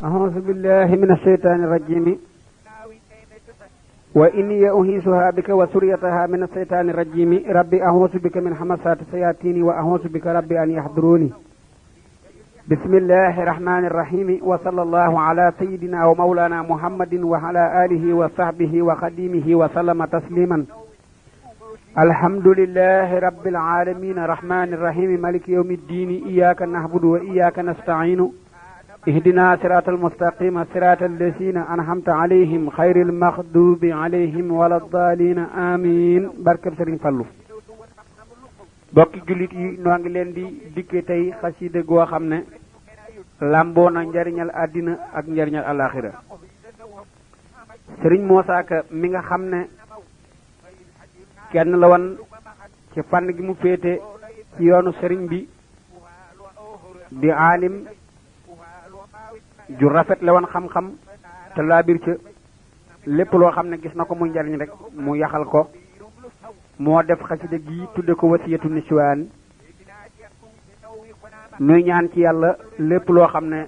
أعوذ بالله من الشيطان الرجيم وإني أعيذها بك وذريتها من الشيطان الرجيم ربي أعوذ بك من همزات الشياطين وأعوذ بك ربي أن يحضروني بسم الله الرحمن الرحيم وصلى الله على سيدنا ومولانا محمد وعلى آله وصحبه وخديمه وسلم تسليما الحمد لله رب العالمين الرحمن الرحيم مالك يوم الدين إياك نعبد وإياك نستعين اهدنا صراط المستقيم صراط الذين أنعمت عليهم خير المغضوب عليهم ولا الضالين آمين barkeb Serigne Fallou bokki jullit yi noo ngi leen di dikke tey xasida goo xam ne lamboo na njariñal àddina ak njariñal alaxira Serigne Moussa Ka mi nga xam ne kenn la woon ci fànn gi mu féete ci yoonu Serigne bi di aalim ju rafet la woon xam-xam te laabir ca lépp loo xam ne gis na ko muy njariñ rek mu yaxal ko moo def xasida gi tudde ko wasiyatu niswaan nuy ñaan ci yàlla lépp loo xam ne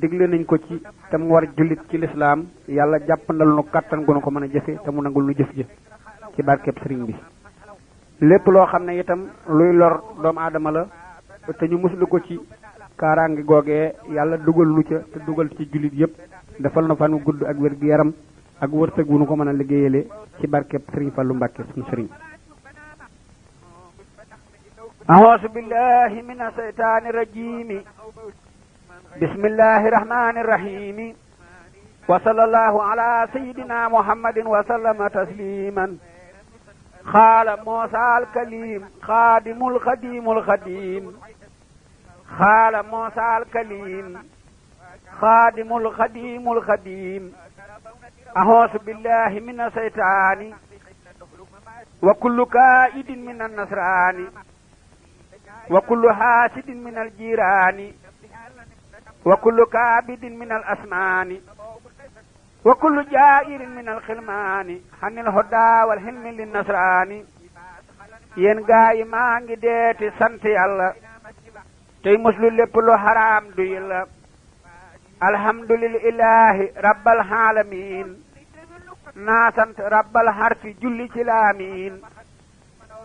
digle nañ ko ci te mu war jullit ci lislaam yàlla jàppandal nu kattan gu nu ko mën a jëfe te mu nangul nu jëf-jëf ci barkeb sëriñ bi lépp loo xam ne itam luy lor doomu aadama la te ñu muslu ko ci kaaraange googee yàlla dugal nu ca te dugal ci jullit yëpp defal na fan gudd ak wér gu yaram ak wërsëg wu nu ko mën a liggéeyale ci barkeb Sëriñ Fallu Mbàkke sunu sëriñ a'uuzu billahi mina shaytaani rajiim bismillahi rahmaani rahiim wa sallallahu ala sayyidina muhammadin wa sallama tasliman qaala Muusaa al-Kaliim xaadimul xadiimul xadiim قال موسى الكليم خادم الخديم الخديم أعوذ بالله من الشيطان وكل كائد من النصران وكل حاسد من الجيران وكل كابد من الأسمان وكل جائر من الخلمان عن الهدى والحلم للنصران ينغاي مانغي ديتي سانتي الله tey muslu lépp lu xaraam du yilla alhamdulillahi rabbal alamin naa sant rabbal harfi julli ci laamin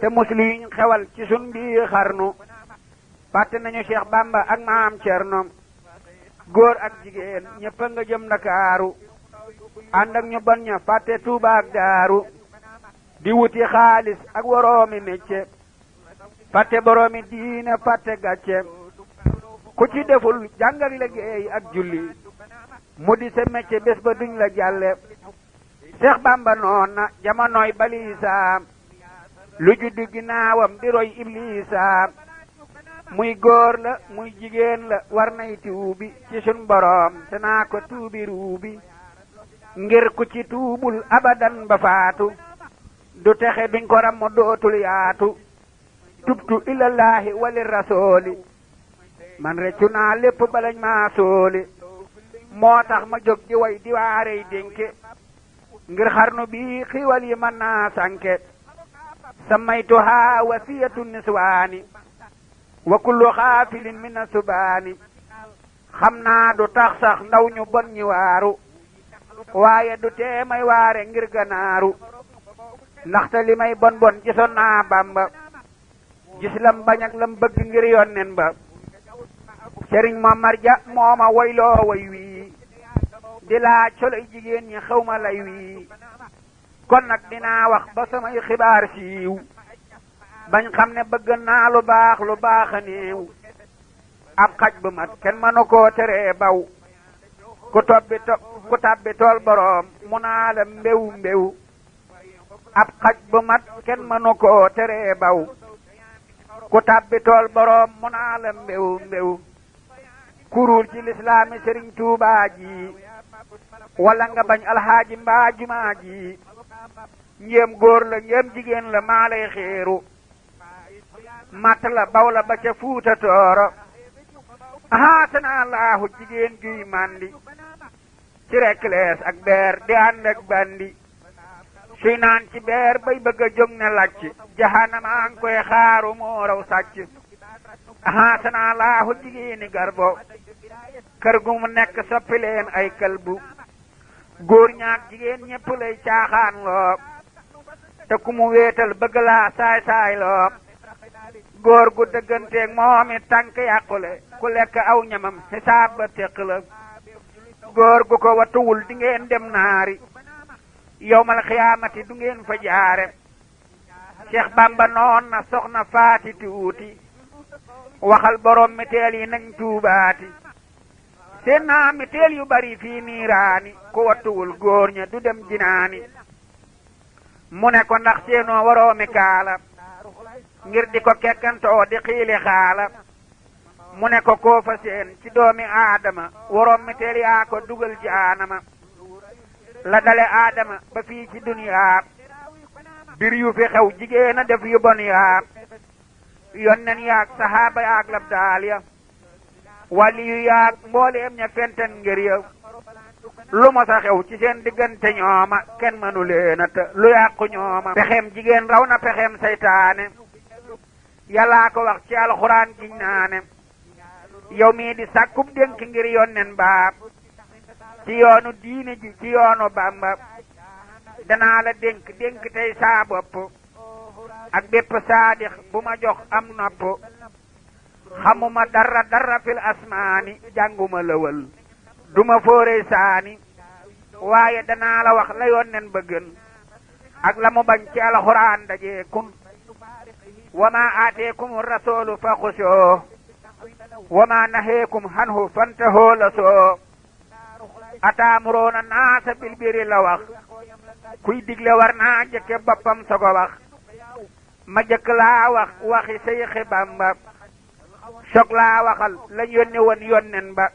te muslu yiñ xewal ci sun biir xarnu fàtte nañu Cheikh Bamba ak maam Cerno góor ak jigéen ñëpp nga jëm Ndakaaru ànd ak ñu bon ña fàtte Tuuba ak Daaru di wuti xaalis ak woroomi mécce fàtte boroomi diine fàtte gàcce ku ci deful jàng ak liggéey ak julli mu di sa métier bés ba duñ la jàlle Seex Bamba noon na jamonooy baliisa lu juddu ginnaawam di roy ibliisa muy góor la muy jigéen la war nay tuubi ci sun boroom te naa ko tuubi ruubi ngir ku ci tuubul abadan ba faatu du texe duñ ko ram mu dootul yaatu tubtu ilallahi wali rasooli man reccu naa lépp balañ maa sooli moo tax ma jóg di way di waarey dénke ngir xarnu bi xiiwal yi mën naa sànke samaytuha wasiyatu niswaani wa kullu xaafilin min asubaani xam naa du tax sax ndaw ñu bon ñi waaru waaye du tee may waare ngir ganaaru ndaxte li may bon bon gisoon naa Bamba gis lam bañ ak lam bëgg ngir yonnen ba Sëriñ Mamar Ja mooma woyloo way wii di laaj soloy jigéen ñi xawma lay wii kon nag dinaa wax ba samay xibaar siiw bañ xam ne bëgg naa lu baax a néew ab xaj bu mat kenn mënu koo teree baw ku tabbi tool boroom mu naa la mbéw ab xaj bu mat kenn mënu koo teree baw ku tabbi tool boroom mu naa la mbéw kurul ci lislaami Sëriñ Tuubaa ji wala nga bañ alxaaji mbaa jumaa ji njéem góor la njéem jigéen la maa lay xeeru matt la baw la ba ca Fuuta Tooro ahaatana Allahu jigéen juy mandi ci reklees ak beer di ànd ak bandi suy naan ci beer bay bëgg a jóg ne lacc jahanama an koy xaaru moo raw sàcc ahaatana Allahu jigéeni garbo kër gu mu nekk soppi leen ay këlbu góor ñaak jigéen ñépp lay caaxaan loo te ku mu wéetal bëgg laa saay-saay loo góor gu dëgganteeg moom it tànk yàqule ku lekk aw ñamam xisaab ba téq la góor gu ko wattuwul di ngeen dem naari yowmal xiyaamati du ngeen fa jaare Cheikh Bamba noon na soxna faati tuuti waxal borom meteel yi nañ tuubaati seen naa meteel yu bari fii niiraani ku wattuwul góor ña du dem jinaani mu ne ko ndax seenoo waroomi kaala ngir di ko kekkantoo di xiili xaala mu ne ko koo fa seen ci doomi aadama waroom meteel yaa ko dugal jaanama la dale aadama ba fii ci duniyaa bir yu fi xew jigéen a def yu bon yaa yonnen yaag sahaaba yaag labdaal ya wali yu yaag mbooleem ña fenten ngir ya lu ma sa xew ci seen diggante ñooma kenn mënu leen a të lu yàqu ñooma pexem jigéen raw na pexem saytaane yàllaa ko wax ci alxuraan giñ naane yow mii di sàkkub dénk ngir yonnen baab ci yoonu diine ji ci yoonu Bamba danaa la dénk tey saa bopp ak bépp saadix bu ma jox am nopp xamuma dara fil asmaani jànguma lëwal duma fóoree saani waaye danaa la wax la yonnen ba gën ak la mu bañ ci alxuraan dajee kun wa ma aateekum rasulu fa xusoo wa ma naheekum hanhu fantahoo la soo ataamuroona naasa bil birri la wax kuy digle war naa jëkke boppam sogo wax ma jëkk laa wax waxi Seyxi Bamba soog laa waxal lañ yónni woon yonnen ba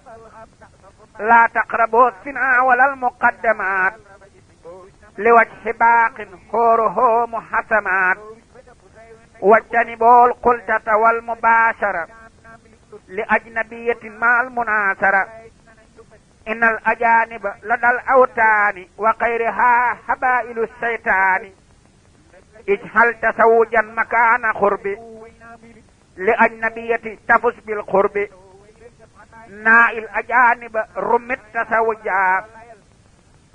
laa taqraboo sinaa walal muqaddamaat li wajhi baaqin xóoruhoo muhasamaat wajtani bool qultata wal mubaashara li ajnabiyatin maal munaasara innal ajaaniba la dal awtaani wa xayrihaa habaa'ilu seytaani ijhal tasawujan makaana xurbi li ajnabiyati tafus bil xurbi naa'il ajaaniba rumit tasawujaa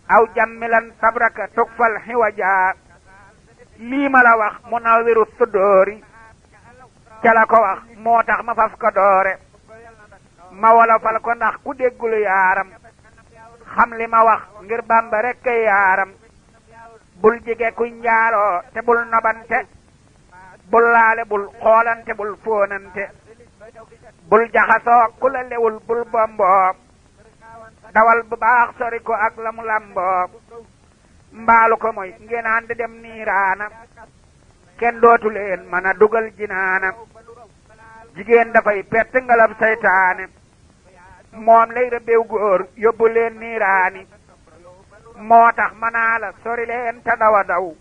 aw jammilan sabraka tukfal xiwajaa lii ma la wax Munawwiru Sudóori ca la ko wax moo tax ma faf ko doore ma wolofal ko ndax ku déggul yaaram xam li ma wax ngir Bamba rekk yaaram bul jige kuy njaaroo te bul nobante bul laale bul xoolante bul fóonante bul jaxasoo ku la lewul bul bomboo dawal bu baax sori ko ak la mu lamboo mbaalu ko mooy ngeen ànd dem niiraana kenn dootu leen mën a dugal jinaana jigéen dafay pett ngalab saytaane moom lay rëbbeew góor yóbbu leen niiraani moo tax manaa la sori leen te dawa daw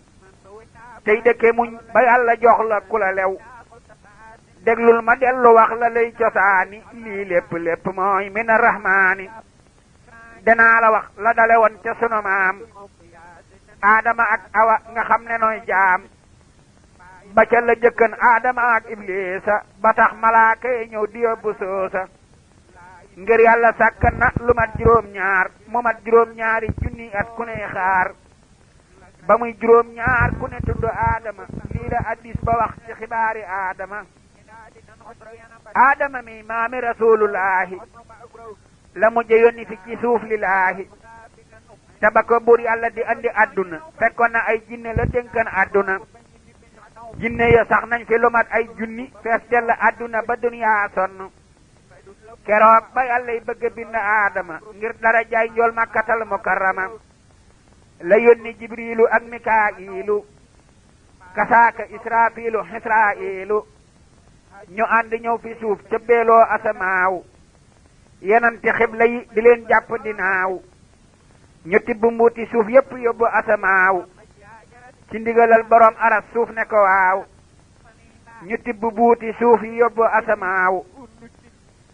tey dëkke muñ ba yàlla jox la ku la lew déglul ma dellu wax la lay cosaani lii lépp mooy min arrahmaani danaa la wax la dale woon ca sunu maam Adama ak Awa nga xam ne nooy jaam ba ca la jëkkan Adama ak Iblisa ba tax malaaka yi ñëw di yóbbu soosa ngir yàlla sàkkan na lu mat juróom-ñaar mu mat juróom-ñaari junni at ku ne xaar ba muy juróom-ñaar ku ne tudd Adama lii la addis ba wax ci xibaari Adama mi maami rasulullahi la mujje yónni fi ci suuf lillaahi te ba ko buur yàlla di andi adduna fekkoon na ay jinne la dénkan adduna jinne ya sax nañ fi lu mat ay junni fees dell adduna ba duniyaa sonn keroog ba yàlla y bëgg bind Adama ngir dara jaay njool makkatal mukarrama la yónni jibrilu ak mikaa'ilu kasaaka israfilu xisrailu ñu ànd ñëw fi suuf ca beeloo asamaaw yenante xibla yi di leen jàpp dinaaw ñu tibb mbuuti suuf yépp yóbbu asamaaw ci ndigalal borom aras suuf ne ko waaw ñu tibb buuti suuf yi yóbbu asamaaw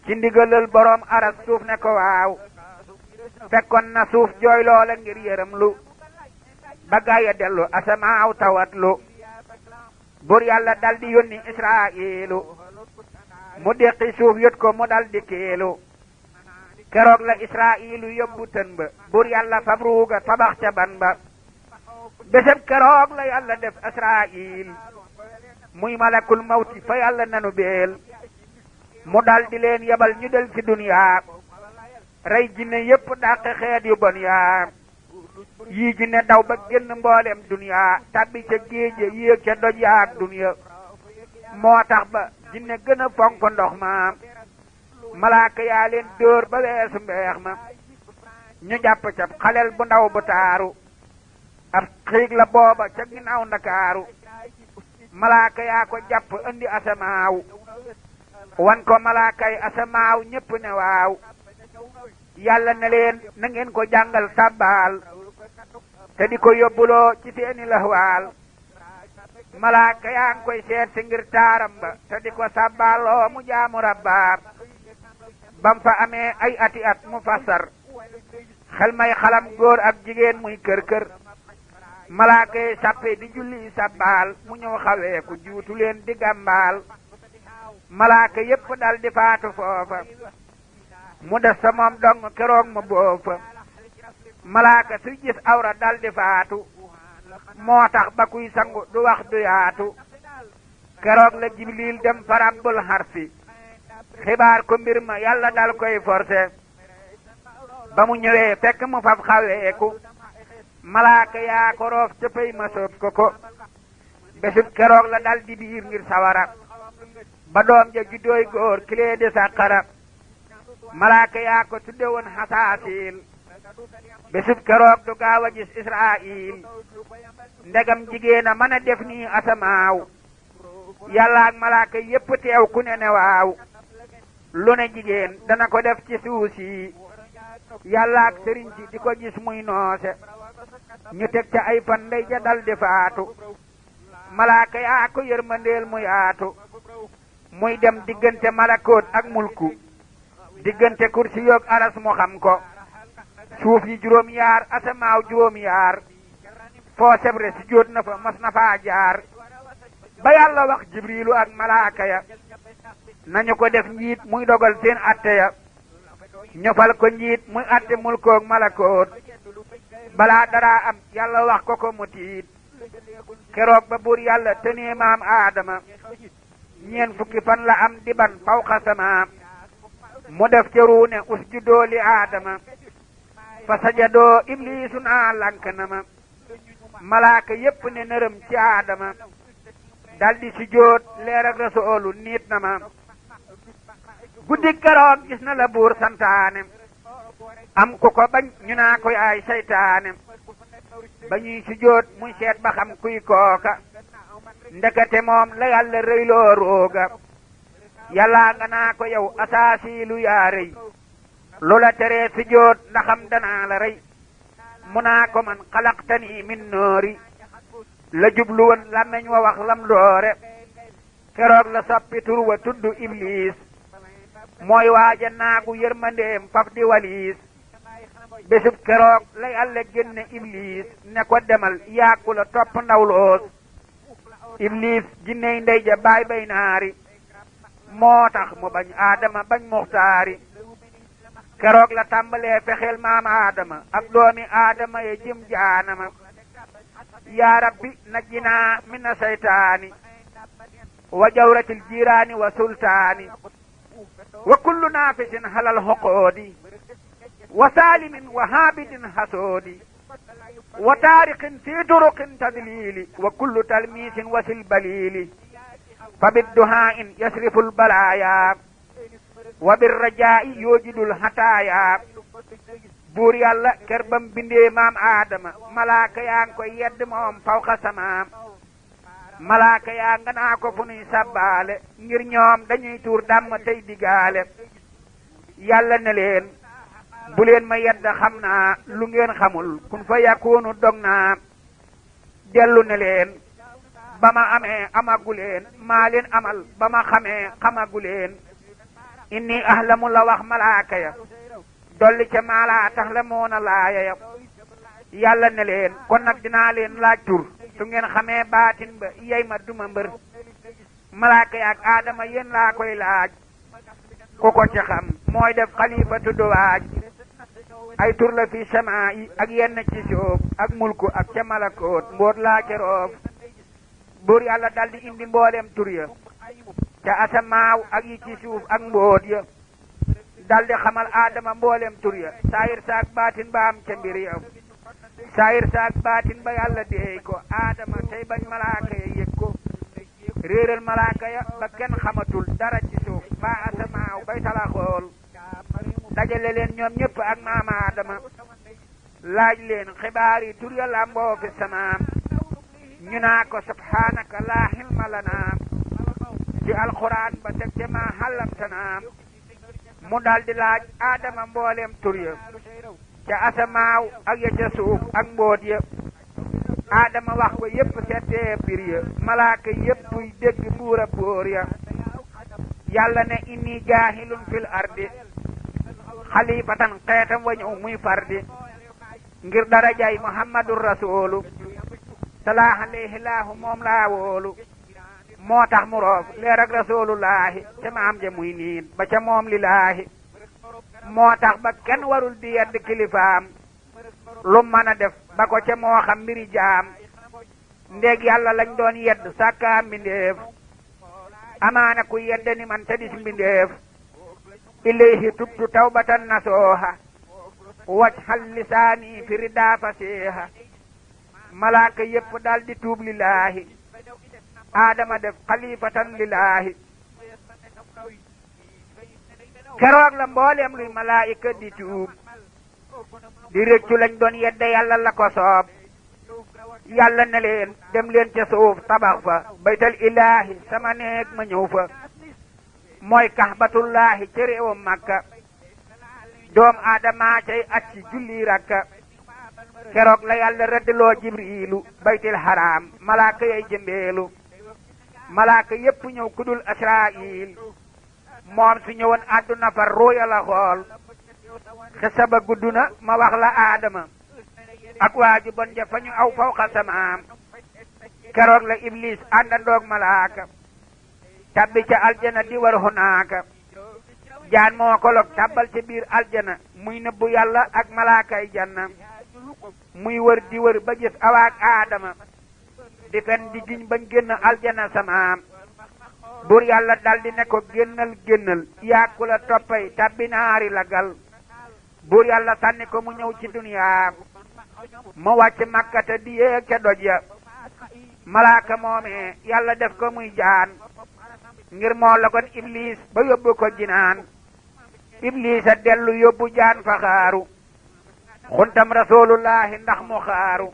ci ndigalal borom aras suuf ne ko waaw fekkoon na suuf jooy loola ngir yërëm lu ba gaaya dellu asamaaw tawat lu bur yàlla dal di yónni israilu mu déqi suuf yot ko mu dal di keelu keroog la Israa'ilu yóbbu tën ba buur yàlla fab ruuga tabax ca ban ba bésëb keroog la yàlla def Israa'il muy malakul mawti fa yàlla nanu beel mu dal di leen yebal ñu del ci duniyaa rey jinne yépp dàq xeet yu bon yaa yii jinne daw ba génn mboolem duniyaa tàbbi ca géeje yéeg ca doj yaa ak duniya moo tax ba jinne gën a fonk ndox ma malaaka yaa leen dóor ba weesu mbeex ma ñu jàpp ca xalel bu ndaw bu taaru ab xiig la booba ca ginnaaw ndakaaru malaaka yaa ko jàpp andi asamaaw wan ko malaakay asamaaw ñépp ne waaw yàlla ne leen na ngeen ko jàngal sàbbaal te di ko yóbbuloo ci seeni laxwaal malaaka yaa ngi koy seet si ngir taaram ba te di ko sàbbaaloo mu jaamu rabbaam bam fa amee ay ati at mu fassar xel may xalam góor ak jigéen muy kër-kër malaaka yi sàppe di julli sàbbaal mu ñëw xawee ku juutu leen di gàmbaal malaaka yépp dal di faatu foofa mu des sa moom dong keroog mu boofa malaaka suy gis awra dal di faatu moo tax ba kuy sangu du wax du yaatu keroog la jibril dem fa rabbul harsi xibaar ko mbir ma yàlla dal koy forcé ba mu ñëwee fekk mu faf xaweeku malaaka yaa ko roof ca pay ma soob ko bésub keroog la dal di biir ngir sawara ba doom ja juddooy góor kilee di sàqara malaaka yaa ko tudde woon xasaasil bésub keroog du gaaw a gis Israa'iil ndegam jigéen a mën a def nii asamaaw yàlla ak malaaka yépp teew ku ne ne waaw lu ne jigéen dana ko def ci suuf si yàlla ak sëriñ si di ko gis muy noose ñu teg ca ay fan ndey ja dal di faatu malaaka yaa ko yërmandeel mu yaatu muy dem diggante malakoot ak mulku diggante kursi yoog aras mu xam ko suuf yi juróom yaar asamaaw juróom yaar foo sebre si jóot na fa mas na faa jaar ba yàlla wax jibrilu ak malaaka ya nañu ko def njiit muy dogal seen atte ya ñu fal ko njiit muy atte mulkoog malakoot balaa dara am yàlla wax ko mu tiit keroog ba buur yàlla tenee maam aadama ñeen fukki fan la am diban fawqa sama mu def ca ruune usjudoo li aadama fa sajadoo ibliisu naa lank na ma malaaka yépp ne nërëm ci aadama daldi sujjóot leer ak rasoolu niit na ma guddi keroog gis na la buur santaane am ku ko bañ ñu naa ko yaay saytaane ba ñuy sujjóot muy seet ba xam kuy kooka ndekete moom la yàlla rëyloo rooga yàlla nga naa ko yow asaasiilu yaa rëy loola teree sujjóot ndaxam danaa la rey mu naa ko man xalaqtani min noori la jublu woon làmmeñ wa wax lam doore keroog la soppi tur wa tudd iblis mooy waaja naagu yërmandeem faf di waliis bésub keroog la yàlla génne iblis ne ko demal yàggu la topp ndawloos iblis jinney ndey ja baay bay naari moo tax mu bañ aadama bañ muxtaari keroog la tàmbalee fexeel maam aadama ak doomi aadama ye jëm jaanama yaa rabbi najjinaa mina saytaani wa jawratil jiiraani wa sultaani wa kullu naafisin halal hoqoodi wa saalimin wa haabidin hasoodi wa taariqin fi turuqin tadliili wa kullu talmiisin wasil baliili fa bidduhaa'in yasriful balaayaa wa birrajaa'i yoojidul hataaya buur yàlla ker bam bindee maam aadama malaaka yaa ngi koy yedd moom fawqa samaam malaaka yaa nga naa ko fu nuy sabbaale ngir ñoom dañuy tuur dàmm tey digaale yàlla ne leen bu leen ma yedd xam naa lu ngeen xamul kun fa yakoonu dog naa dellu ne leen ba ma amee amagu leen maa leen amal ba ma xamee xamagu leen inni ahlamu la wax malaaka ya dolli ca maalaa tax la moona laaya ya yàlla ne leen kon nag dinaa leen laaj tur su ngeen xamee baatin ba yey ma duma mbër malaaka ya ak aadama yéen laa koy laaj ku ko ci xam mooy def xalifatu du waaj ay tur la fi samaa yi ak yenn ci suuf ak mulku ak ca malakoot mboot laa ca roof buur yàlla daldi indi mboolem tur ya ca asamaaw ak yi ci suuf ak mboot ya daldi xamal aadama mboolem tur ya saayir saak baatin ba am ca mbir ya saayir saak baatin ba yàlla deey ko aadama tey bañ malaaka ya yëg ko réeral malaaka ya ba kenn xamatul dara ci suuf ba asamaaw bay tala xool dajale leen ñoom ñëpp ak maama aadama laaj leen xibaar yi tur ya lamboo fi samaam ñu naa ko subhaanaka laa hilma lanaa ci alxuraan ba teg ca maa xallamtanaa mu daldi laaj aadama mboolem tur ya ca asamaaw ak ya ca suuf ak mboot ya aadama wax ko yépp settee mbir ya malaaka yépp yi dégg buura boor ya yàlla ne inni jaahilun fil ardi xalifatan xeetam wa ñëw muy fardi ngir darajaay muhammadur rasuulu salaahu alayhi laahu moom laa woolu moo tax mu roof leer ak rasulullaahi ca maam ja muy niin ba ca moom lillaahi moo tax ba kenn warul di yedd kilifaam lu mën a def ba ko ca moo xam mbiri jaam ndéeg yàlla lañ doon yedd sàkkaa mbindeef amaana ku yedde ni man te dis mbindeef ilayhi tubtu tawbatan nasooha wajhal lisaani fi ridaa fasiha malaaka yépp daldi tuub lillaahi aadama def xalifatan lillaahi keroog la mbooleem luy malaayika di tuub di réccu lañ doon yedde yàlla la ko soob yàlla ne leen dem leen ca suuf tabax fa baytal ilaahi sama neeg ma ñëw fa mooy kaxbatullaahi ca réewam makka doom aadama cay acci julli rakka keroog la yàlla rëddloo jibriilu baytil haram malaaka yay jëmbeelu malaaka yépp ñëw kudul asraayil moom su ñëwoon àdduna fa ruuya la xool xisa ba gudd na ma wax la aadama ak waaju bon ja fa ñu aw fawqa samaam keroog la iblis àndandoog malaaka tabbi ca aljana di war hunaaka jaan moo ko log tabbal ca biir aljana muy nëbbu yàlla ak malaakay janna muy wër di wër ba gis awaak aadama di fen di giñ bañ génn aljana samaam buur yàlla daldi ne ko génnal yàkku la toppay tabbi naari la gal buur yàlla sànni ko mu ñëw ci duniyaa mu wàcc makkata di yéeg ca doj ya malaaka moomee yàlla def ko muy jaan ngir moo logon iblis ba yóbbu ko jinaan iblis a dellu yóbbu jaan fa xaaru xuntam rasulullahi ndax mu xaaru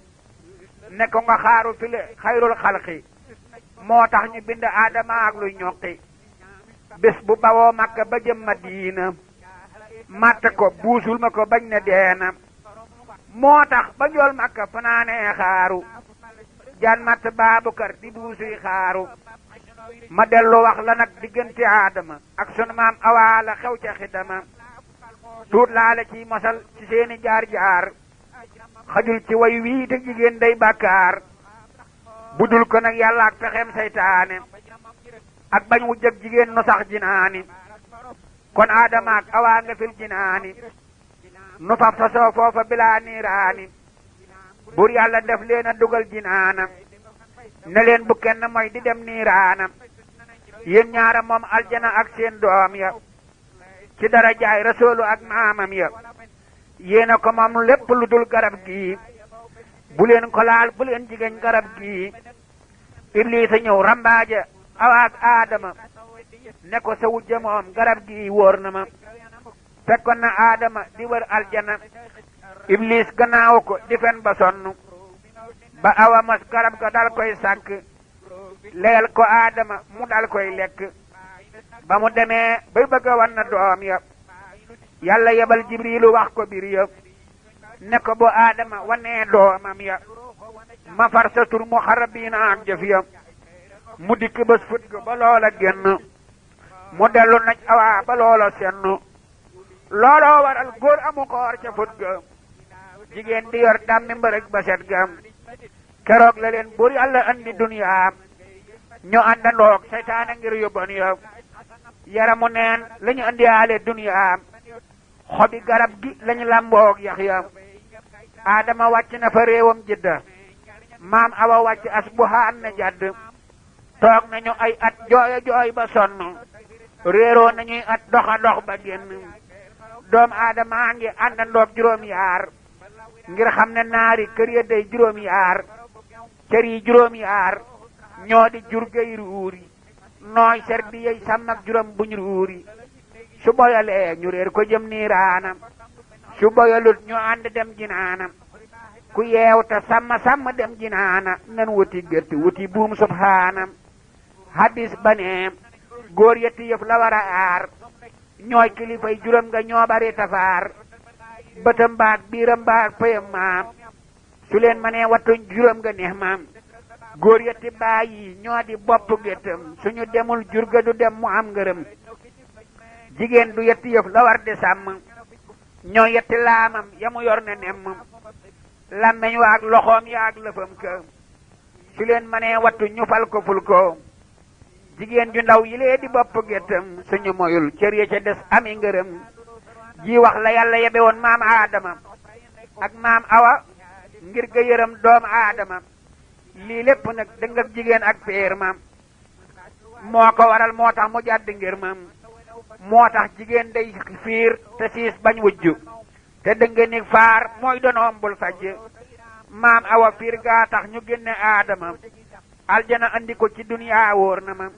ne ko nga xaaru file xayrul xalqi moo tax ñu bind aadama ak luy ñoqi bés bu bawoo makka ba jëm Madina matt ko buusul ma ko bañ ne deena moo tax ba njool makka fanaanee xaaru jaan matt Baabukar di buusuy xaaru ma dellu wax la nag diggante aadama ak sunu maam Awa la xew ca xidama tuut laa la ciy mosal ci seeni jaar-jaar xajul ci way wii te jigéen day bàkkaar budul ko nag yàlla ak pexeem saytaane ak bañ wu jëg jigéen nu sax jinaani kon aadama ak Awa nga fil jinaani nu faf sosoo foofa bilaa niiraani bur yàlla def leen a dugal jinaana ne leen bu kenn mooy di dem niiraana yéen ñaara moom aljana ak seen doom ya ci dara jaay rasoolu ak maamam ya yéena ko moom lépp lu dul garab gii bu leen ko laal bu leen jigéen garab gii Iblisa ñëw rambaaja Awa ak Aadama ne ko sa wujja moom garab gii wóor na ma fekkoon na Aadama di wër aljana Iblis gannaaw ko di fen ba sonn ba Awa mos garab ga dal koy sànk leel ko Aadama mu dal koy lekk ba mu demee bay bëgg a wan na doom ya yàlla yebal Jibriilu wax ko bir ya ne ko bu Aadama wanee doomam ya ma far sa tur muxarrabiina ak jëf ya mu dikk bés fut ga ba loola génn mu dellu naj Awa ba loola senn looloo waral góor amu xoor ca fut ga jigéen di yor dammi mbërëg ba set ga keroog la leen buur yàlla andi duniyaa ñu àndandoog seytaane ngir yóbban ya yaramu neen lañu andiyaale duniya xobi garab gi lañu lamboog yax ya Adama wàcc na fa réewam Jidda maam Awa wàcc Asbuhaan na jadd toog nañu ay at jooya jooy ba sonn réeroo nañuy at doxa dox ba génn doom Adama ngi àndandoog juróom yaar ngir xam ne naari kër ya day juróom yaar kër yi juróom yaar ñoo di jur gay ruuri nooy ser bi yey sàmm ak juróom buñ ruuri su boyalee ñu réer ko jëm niiraana su boyalut ñu ànd dem jinaana ku yeew te sàmm dem jinaana nan wuti gëtt wuti buum subhaana hadis ba ne góor yetti yëf la war a aar ñooy kilifay juróom nga ñoo bari tafaar bëtam baag biiram baag payam maam su leen ma nee wattuñ juróom nga neex maam góor yetti bàyyi ñoo di bopp géttam suñu demul jurga du dem mu am ngërëm jigéen du yetti yëf la war di sàmm ñoo yetti laamam yamu yor ne nemm làmmeñ waag loxoom yaag lëfam ka su leen ma nee wattu ñu fal ko ful ko jigéen ju ndaw yi lee di bopp géttam suñu moyul cër ya ca des ami ngërëm ji wax la yàlla yebe woon maam Adama ak maam Awa ngir ga yërëm doom Adama lii lépp nag dëngak jigéen ak féer mam moo ko waral moo tax mu jàdd ngir mam moo tax jigéen day fiir te siis bañ wujju te dënga ni faar mooy donoom bul sajj maam Awa fiir gaa tax ñu génne Adama aljana andi ko ci duniyaa wóor na ma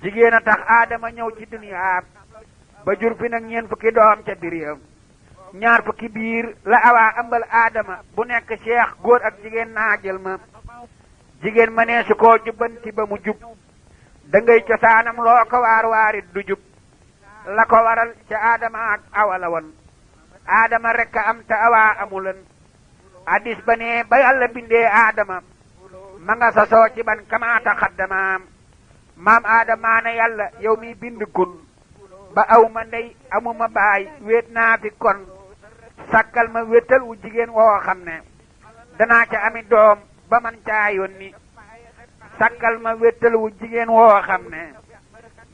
jigéen a tax Adama ñëw ci duniyaa ba jur fi nag ñeent fukki doom ca biir ñaar fukki biir la Awa ëmbal Adama bu nekk cheikh góor ak jigéen naa jël ma jigéen ma nee su koo jubbanti ba mu jub da ngay cosaanam loo ko waar waarit du jub la ko waral ca Adama ak Awa la woon Adama rek a am te Awa amulan hadis ba ne ba yàlla bindee Adama ma nga sosoo ci ban kamaata xaddamaam maam Adama ne yàlla yow mi bind kun ba aw ma ndey amuma baay wéet naa fi kon sakkal ma wéttal wu jigéen woo xam ne danaa ca ami doom ba man caa yónni sakkal ma wéttal wu jigéen woo xam ne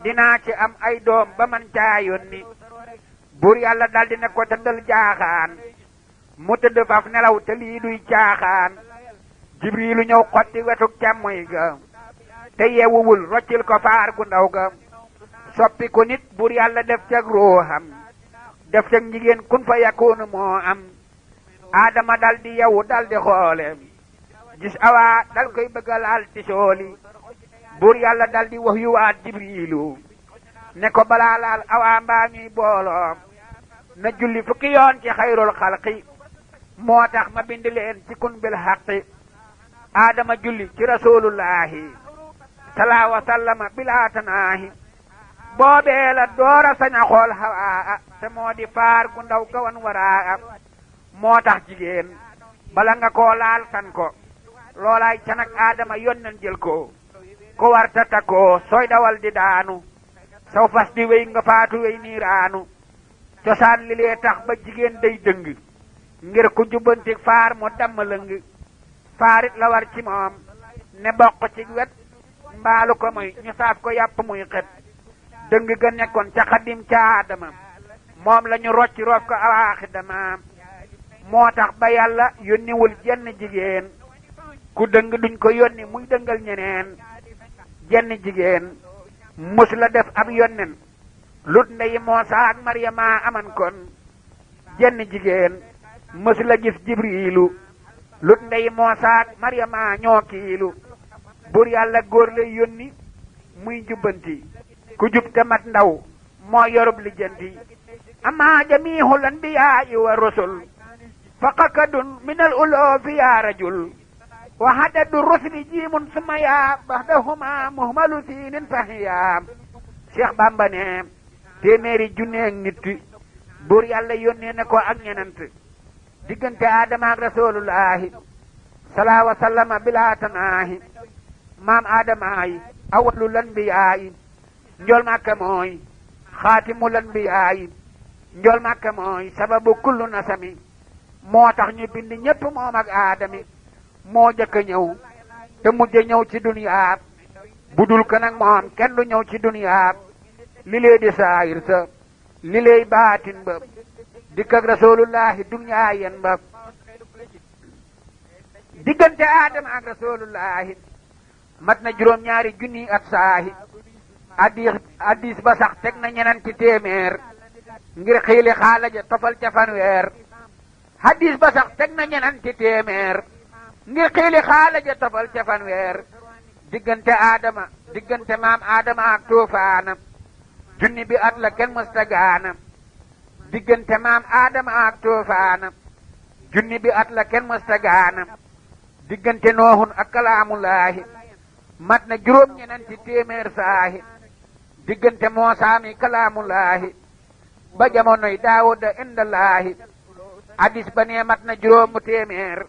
dinaa ci am ay doom ba man caa yónni buur yàlla daldi ne ko tëddal jaaxaan mu tëdd faf nelaw te lii duy caaxaan jibriilu ñëw xotti wetuk càmmoy ga te yeewuwul roccil ko faar gu ndaw ga soppi ko nit buur yàlla def cag ruuxam def cag jigéen kun fa yakunu moo am Adama daldi yewu daldi xoole gis Awa dal koy bëgga laal tisooli buur yàlla daldi wax yuwaat jibriilu ne ko balaa laal Awa mbaa ñuy booloo na julli fukki yoon ci xayrul xalqi moo tax ma bind leen ci kun bil xaqi Adama julli ci rasulullahi salaa wa sallama bilaa tanaahi boobee la doora sañ a xool Hawa te moo di faar gu ndaw gawan waraa moo tax jigéen bala nga koo laal san ko loolaay canak Adama yónneen jël ko war tata ko sooy dawal di daanu saw fas di wéy nga faatu wéy niiraanu cosaan li lee tax ba jigéen day dëng ngir ku jubbanti faar mu damm lëng faarit la war ci moom ne bokk ci wet mbaalu ko muy ñu saaf ko yàpp muy xet dëng ga nekkoon ca xadim ca Adama moom la ñu rocci roof ko awaaxi dama moo tax ba yàlla yónniwul jenn jigéen ku dëng duñ ko yónni muy dëngal ñeneen jenn jigéen mus la def ab yónnen lut ndeyi Moosa ak Maryama aman kon jenn jigéen mus la gis Jibriilu lut ndeyi Moosa ak Maryama ñoo kiilu buur yàlla góor lay yónni muy jubbanti ku jub te mat ndaw moo yorub lijjanti amma jamiihul anbiyaa'i wa rusul faqakadun minal uloofi yaa rajul wa hadadu rusli jiimun summa yaa bahdahuma muhmalu siinin fahiya Cheikh Bamba ne téeméeri junneeg nit buur yàlla yónnee na ko ak ñenant diggante Adama ak rasulullahi salaa wa sallama bilaa tanaahi maam Adama yi awwalul anbiyaa'i njool Makka mooy xaatimul anbiyaa'i njool Makka mooy sababu kullu nasami moo tax ñu bind ñépp moom ak Adami moo jëkk a ñëw te mujj ñëw ci duniyaa bu dul ko nag moom kenn du ñëw ci duniyaa li lee di saayir sa li leey baatin ba dikk ak rasulullahi dunya yen ba diggante aadama ak rasulullahi mat na juróom-ñaari junni at saahi addis ba sax teg na ñenanti téeméer ngir xiili xaala ja tofal ca fanweer hadis ba sax teg na ñenanti téeméer ngir xiili xaala ja tofal ca fanweer diggante maam aadama ak tuufaana junni bi at la kenn mësta gaana diggante maam aadama ak tuufaana junni bi at la kenn mësta gaana diggante noohun ak kalaamulaahi mat na juróom ñenanti téeméer saahi diggante moosaa mi kalaamulaahi ba jamonoy daawuda indallaahi addis ba nee mat na juróomu téeméer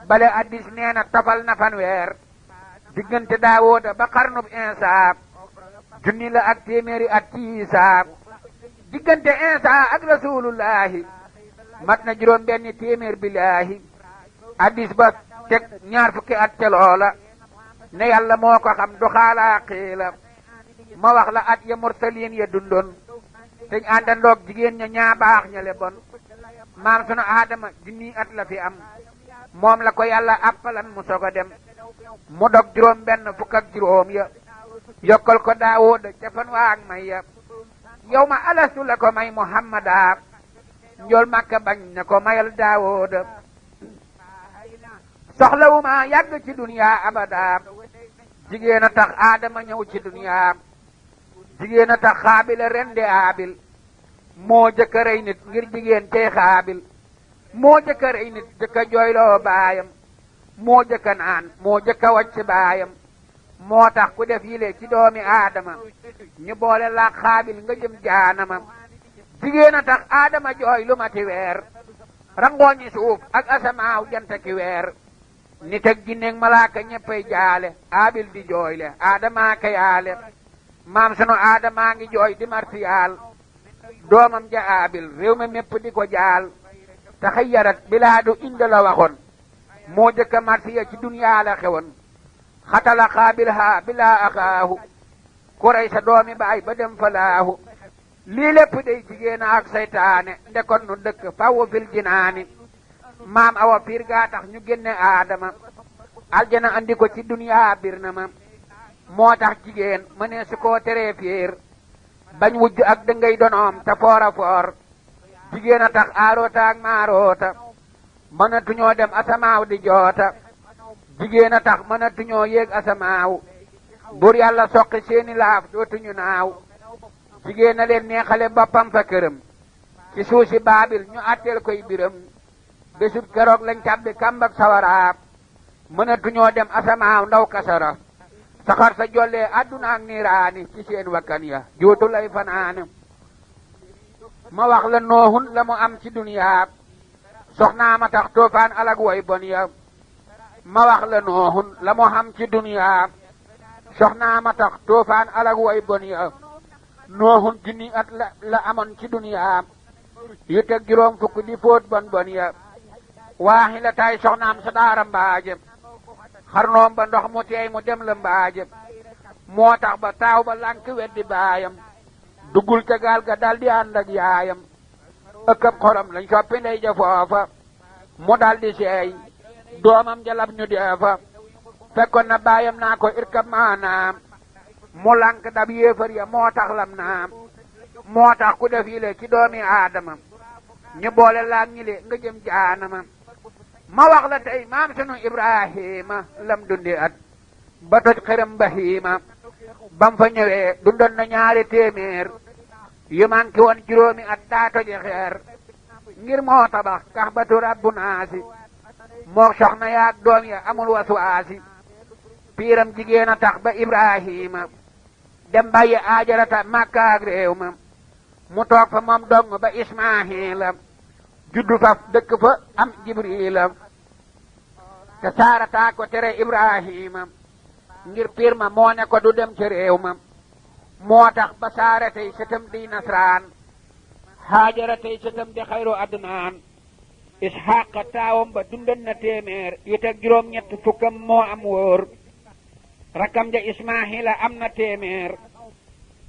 bale addis nee na tofal na fanweer diggante daawuda ba xarnub insa junni la ak téeméeri at ci Isaa diggante insa ak rasulullahi mat na juróom benni téeméer billaahi addis ba teg ñaar fukki at ca loola ne yàlla moo ko xam du xaalaa xiila ma wax la at ya mursaliin ya dundoon teñ àndandoog jigéen ña ñaa baax ña le bon maam sunu aadama junni at la fi am moom la ko yàlla appalan mu soog a dem mu dog juróom benn fukk ak juróom ya yokkal ko daawuda ca fan waag may ya yow ma alastu la ko may muhammada njool makka bañ na ko mayal daawuda soxlawuma yàgg ci duniya abada jigéen a tax aadama ñëw ci duniya jigéen a tax xaabila rendi aabil moo jëkka rey nit ngir jigéen cey xaabil moo jëkka rey nit jëkka jooyloo baayam moo jëkka naan moo jëkka wacc baayam moo tax ku def yile ci doomi aadama ñu boole la xaabil nga jëm jaanama jigéen a tax aadama jooy lu mati weer rangooñi suuf ak asamaaw jant ki weer nit ak jinneeg malaaka ñeppay jaale aabil di jooyle aadamaa ka yaale maam sunu aadamaa ngi jooy di martiyaal doomam ja aabil réew mi mépp di ko jaal taxayyarat bilaadu inda la waxoon moo jëkka martiya ci duniyaa la xewoon xatala xaabil haa bilaa axaahu ku rey sa doomi baay ba dem fa laahu lii lépp day jigéen ak saytaane ndekon nu dëkk faw fil jinaani maam awa piir gaa tax ñu génne aadama aljana andi ko ci duniyaa bir na ma moo tax jigéen ma ne su koo teree fiir bañ wujj ak dëngay donoom te foora foor jigéen a tax aaroota ak maaroota mënatuñoo dem asamaaw di joota jigéen a tax mënatuñoo yéeg asamaaw bur yàlla soqi seeni laaf dootuñu naaw jigéen a leen neexale boppam fa këram ci suusi baabil ñu atteel koy biram bésub keroog lañ tàbbi kàmbak sawaraab mënatuñoo dem asamaaw ndaw kasara saxar sa jollee àdduna ak niiraani ci seen wakkan ya juutu lay fanaane ma wax la noohun la mu am ci duniyaa soxnaa ma tax toofaan alag way bon ya ma wax la noohun la mu am ci duniyaa soxnaa ma tax toofaan alag way bon ya noohun junni at la amoon ci duniyaa yu teg juróom fukk di fóot bon bon ya waaxi la tay soxnaam sa daara mbaaje xarnoom ba ndox mu teey mu dem la mbaaje moo tax ba taaw ba lànk weddi baayam duggul ca gaal ga daldi ànd ak yaayam ëkkëb xorom lañ soppi ndey ja foofa mu daldi seey doomam jalab ñu deefa fekkoon na baayam naa ko irkab maanaam mu lànk dab yéefar ya moo tax lam naam moo tax ku def yile ci doomi aadama ñu boole laak ñi le nga jëm jaanama ma wax la tey maam sunu ibrahima lam dundi at ba toj xërëm bahiima bam fa ñëwee dundoon na ñaari téeméer yu manki woon juróomi at daa toji xeer ngir moo tabax kaxbatu rabbu naasi moo soxna yaak doom ya amul waswaasi piiram jigéen a tax ba ibrahima dem bàyyi aajarata makka ak réew ma mu toog fa moom dong ba ismaahila juddu fa dëkk fa am jibrila te saarataa ko tere ibrahima ngir piir ma moo ne ko du dem ci réew ma moo tax ba saara tey sëtam di nasraan haajara tey sëtam di xayru adnaan isxaaqa taawam ba dundan na téeméer yu teg juróom ñett fukkam moo am wóor rakam ja ismaahila am na téeméer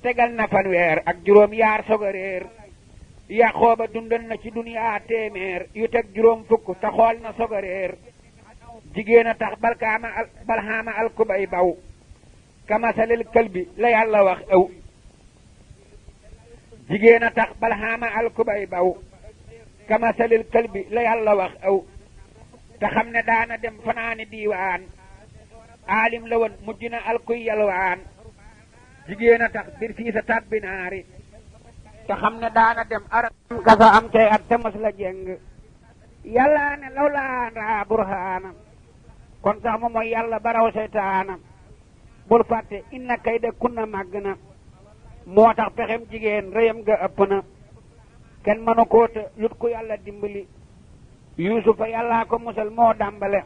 tegal na fanweer ak juróom yaar soga réer Yaxooba dundal na ci duniyaa téeméer yu teg juróom fukk te xool na soga réer jigéen a tax balxaama alkubay baw kamasalil këlbi la yàlla wax aw jigéen a tax balxaama alkubay baw kamasalil këlbi la yàlla wax aw te xam ne daana dem fanaani diiwaan aalim la woon mujj na alkuy yalwaan jigéen a tax bir fii sa tabbinaari te xam ne daana dem aram kasa am cay at te mos la jeng yàlla ne law laa raa burhaana kon sax mu mooy yàlla baraw seytaana bul fàtte inna kayda kunna màgg na moo tax pexem jigéen rëyam nga ëpp na kenn mënu koo te lut ku yàlla dimbali yuusufa yàllaa ko musal moo dàmbale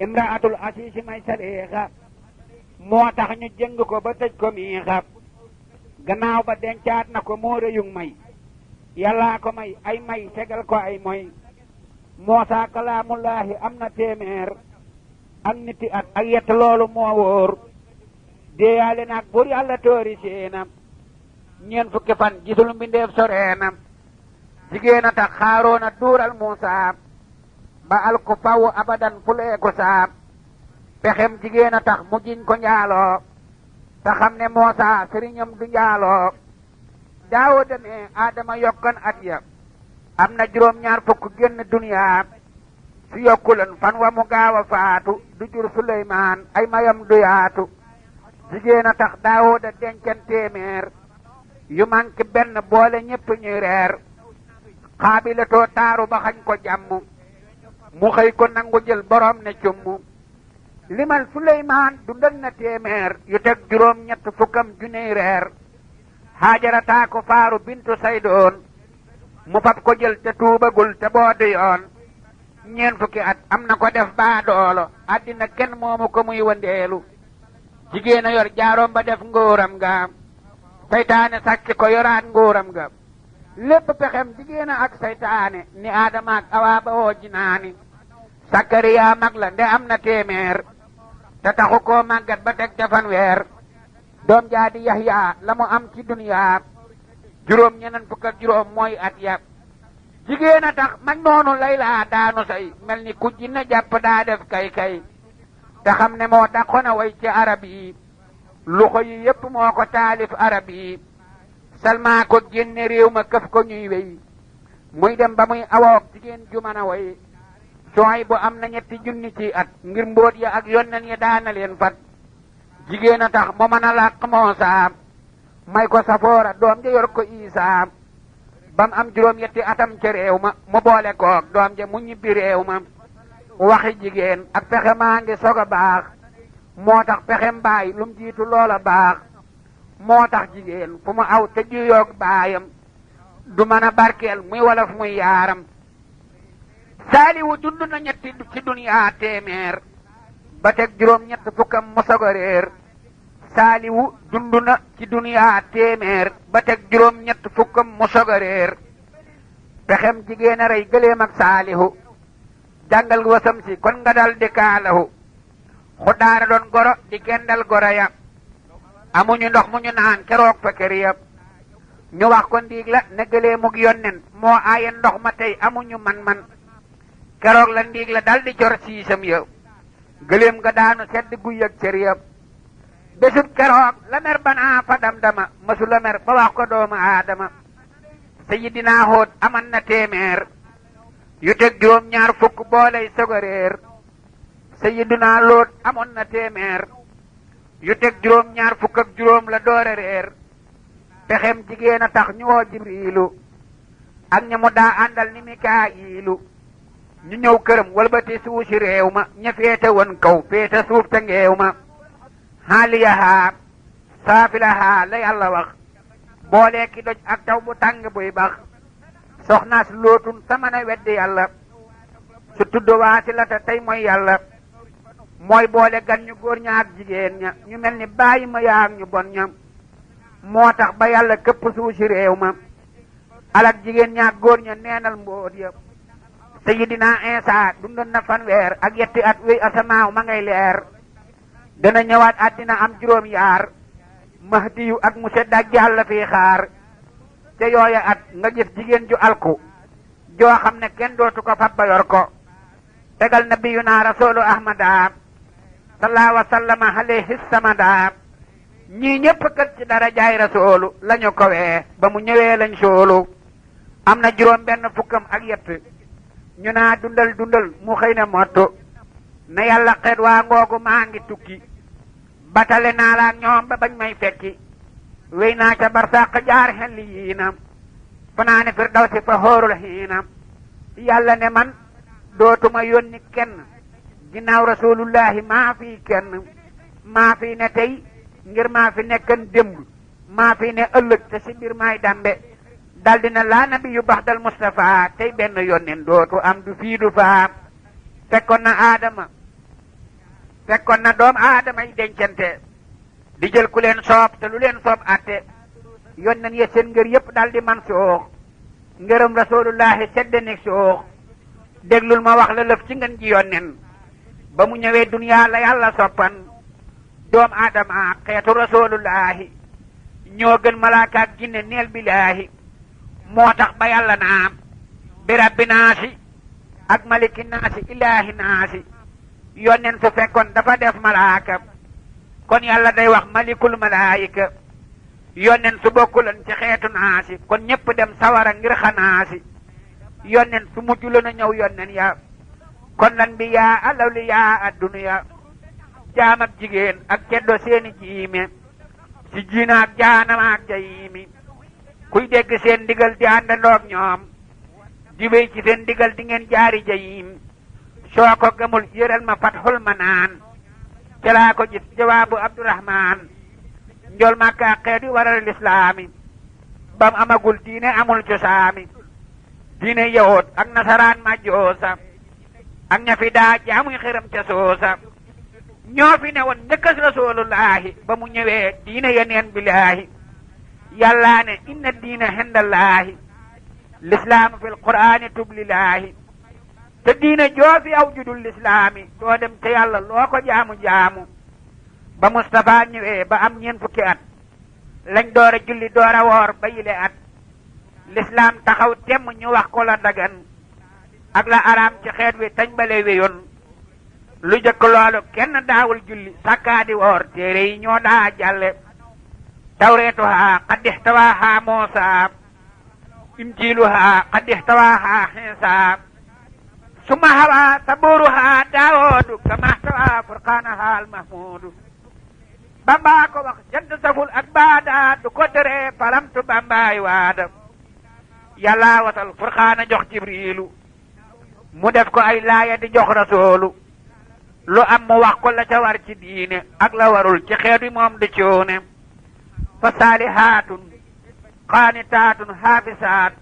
imraatul asiisi may saliixa moo tax ñu jëng ko ba tëj ko miixa gannaaw ba dencaat na ko moo rëyung may yàllaa ko may ay may tegal ko ay moy moosaa kalaamullaahi am na téeméer ak niti at ak yett loolu moo wóor déeyaale naag bur yàlla tóori séena ñeent fukki fan gisul mbindeef soreena jigéen a tax xaaroona duural muusa ba al ko faw abadan fuleeku saab pexem jigéen a tax mu jiñ ko njaaloo te xam ne moosa sëriñam du njaaloo daawo demee aadama yokkan at ya am na juróom ñaar fukk génn duniyaa su yokkulan fan wa mu gaaw a faatu du jur suleymaan ay mayam du yaatu jigéen a tax daawoo da dencan téeméer yu manqué benn boole ñépp ñuy reer xaabilatoo taaru ba xañ ko jàmm mu xëy ko nangu jël borom ne cumm limal suleymaan dundal na téeméer yu teg juróom ñett fukkam junniy reer xaajarataa ko faaru bintu saydoon mu fab ko jël te tuubagul te boodi yoon ñeent fukki at am na ko def baa doolo àddina kenn moomu ko muy wandeelu jigéen a yor jaaroom ba def nguuram nga saytaane sàcc ko yoraat nguuram nga lépp pexem jigéen a ak saytaane ni aadama ak awaa ba woo jinaani sakariya mag la nde am na téeméer te taxu koo màggat ba teg ca fanweer doom jaa di yaxya la mu am ci duniyaa juróom ñeneen fukk ak juróom mooy at ya jigéen a tax mag noonu layla daanu say mel ni ku jinne jàpp daa def kay te xam ne moo dàqona way ci arab yi luxo yi yépp moo ko taalif arab yi salmaa ko génne réew ma këf ko ñuy wey muy dem ba muy awoog jigéen ju mën a way sooy bu am na 3 junni ci at ngir mbóot ya ak yonnen ya daana leen fat jigéen a tax mu mën a làq Muusaa may ko safoora doom ja yor ko Isaa bam am juróom yetti atam ca réew ma mu boole koog doom ja mu ñibbi réew ma waxi jigéen ak pexe maa ngi sog a baax moo tax pexem baay lum jiitu loola baax moo tax jigéen fu mu aw te juyoog baayam du mën a barkeel muy wolof muy yaaram saaliwu dund na ñetti ci duniyaa téeméer ba teg juróom ñett fukkam mu sog a réer saaliwu dund na ci duniyaa téeméer ba teg juróom ñett fukkam mu sog a réer pexem jigéen a rey gëléem ak saalihu jàngal wasam si kon nga dal di kaalahu xuddaara doon goro di gendal goro ya amuñu ndox mu ñu naan keroog fa kër ya ñu wax ko ndiig la ne gëléemug yonnen moo aaye ndox ma tey amuñu man keroog la ndiig la dal di cor siisam ya gëléem nga daanu sedd guy ak cër ya bésub keroog la mer banaa fa dam-dama mësu la mer ba wax ko doomu aadama sayidina Hóot aman na téeméer yu teg juróom ñaar fukk booley soog a réer sayidina Lóot amoon na téeméer yu teg juróom ñaar fukk ak juróom la doore réer pexem jigéen a tax ñu woo Jibriilu ak ña mu daa àndal ni Mikaayilu ñu ñëw këram walbati suusi réew ma ña féete woon kaw féete suuf te ngeew ma xaaliyahaa saafilahaa la yàlla wax boolee ki doj ak taw bu tàng buy bax soxnaas lootun sama na weddi yàlla su tudd Waasilata tey mooy yàlla mooy boole gan ñu góor ña ak jigéen ña ñu mel ni bàyyi ma yaag ñu bon ña moo tax ba yàlla këpp suusi réew ma alak jigéen ña ak góor ña neenal mbóot ya Sayidina Iisaa dundoon na fanweer ak yetti at wéy asamaaw ma ngay leer dana ñëwaat àddina am juróom yaar mahdi yu ak monsieur dajjal la fi xaar te yooya at nga gis jigéen ju alku joo xam ne kenn dootu ko fab ba yor ko tegal nabiyuna rasulu ahmada sallallahu wa sallama alayhi samada ñii ñëpp kat ci dara jaay rasulu lañu ko wee ba mu ñëwee lañ soolu am na juróom benn fukkam ak yett ñu naa dundal mu xëy na mottu na yàlla xeet waa ngoogu maa ngi tukki batale naa la ñoom ba bañ may fekki wéy naa ca barsàq jaar xel yiina fanaane firdawsi fa hóorul xiina yàlla ne man dootuma yónni kenn ginnaaw rasulullahi maa fi kenn maa fi ne tey ngir maa fi nekkan démb maa fi ne ëllëg te si biir maay dambe daldi na laa nabi yu baxdal Mustafa tey benn yónneen dootu am du fii du faa fekkoon na doom aadama yi dencante di jël ku leen soob te lu leen soob atte yónneen ya seen ngër yépp daldi man soox ngërëm rasulullahi sedde nek soox déglul ma wax la lëf ci ngeen ji yónneen ba mu ñëwee duniyaa la yàlla soppan doom aadama xeetu rasulullahi ñoo gën malaaka ak jinne neel billaahi moo tax ba yàlla naam bi rabbi naasi ak maliki naasi ilaahi naasi yónneen su fekkoon dafa def malaaka kon yàlla day wax malikul malaayika yónneen su bokkuloon ci xeetu naasi kon ñépp dem sawara ngir xanaasi yónneen su mujj la na ñëw yónneen ya kon lan bi yaa alawli yaa adduniya jaam ak jigéen ak ceddo seeni jiime si jiina ak jaanama ak jayiimi kuy dégg seen ndigal di àndandoog ñoom di wéy ci seen ndigal di ngeen jaari jayim soo ko gëmul yëral ma fatxul manaan ca laa ko gis jawaabu abdurahman njool màkka xeet yu waral lislaami bam amagul diine amul cosaami diine yahud ak nasaraan majoosa ak ña fi daa jaamuy xiram ca soosa ñoo fi ne woon njëkkas rasulullahi ba mu ñëwee diine yeneen billaahi yàllaa ne inna diina hindallahi lislaamu fil qur'aani tublilaahi te diina joofi aw judul lislaami doo dem te yàlla loo ko jaamu ba Mustafa ñëwee ba am ñeen fukki at lañ door a julli door a woor ba yile at lislaam taxaw temm ñu wax ko la dagan ak la araam ci xeet wi tañ bale weyoon lu jëkk loolu kenn daawul julli sakkaadi woor téere yi ñoo daa jàlle tawreetuha qad ihtawaha Muusaa injiiluha qad ihtawaha Iisaa summa hawa sabuuruha Daawuudu kama ihtawa furqaanaha al-mahmuudu Bamba ko wax jant saful ak baada du ko tere palamtu Bambaay waada yàlla wasal furqaana jox Jibriilu mu def ko ay laaya di jox Rasuulu lu am mu wax ko la ca war ci diine ak la warul ci xeet wi moom di coone fa saalihaatun qaanitaatun haafisaat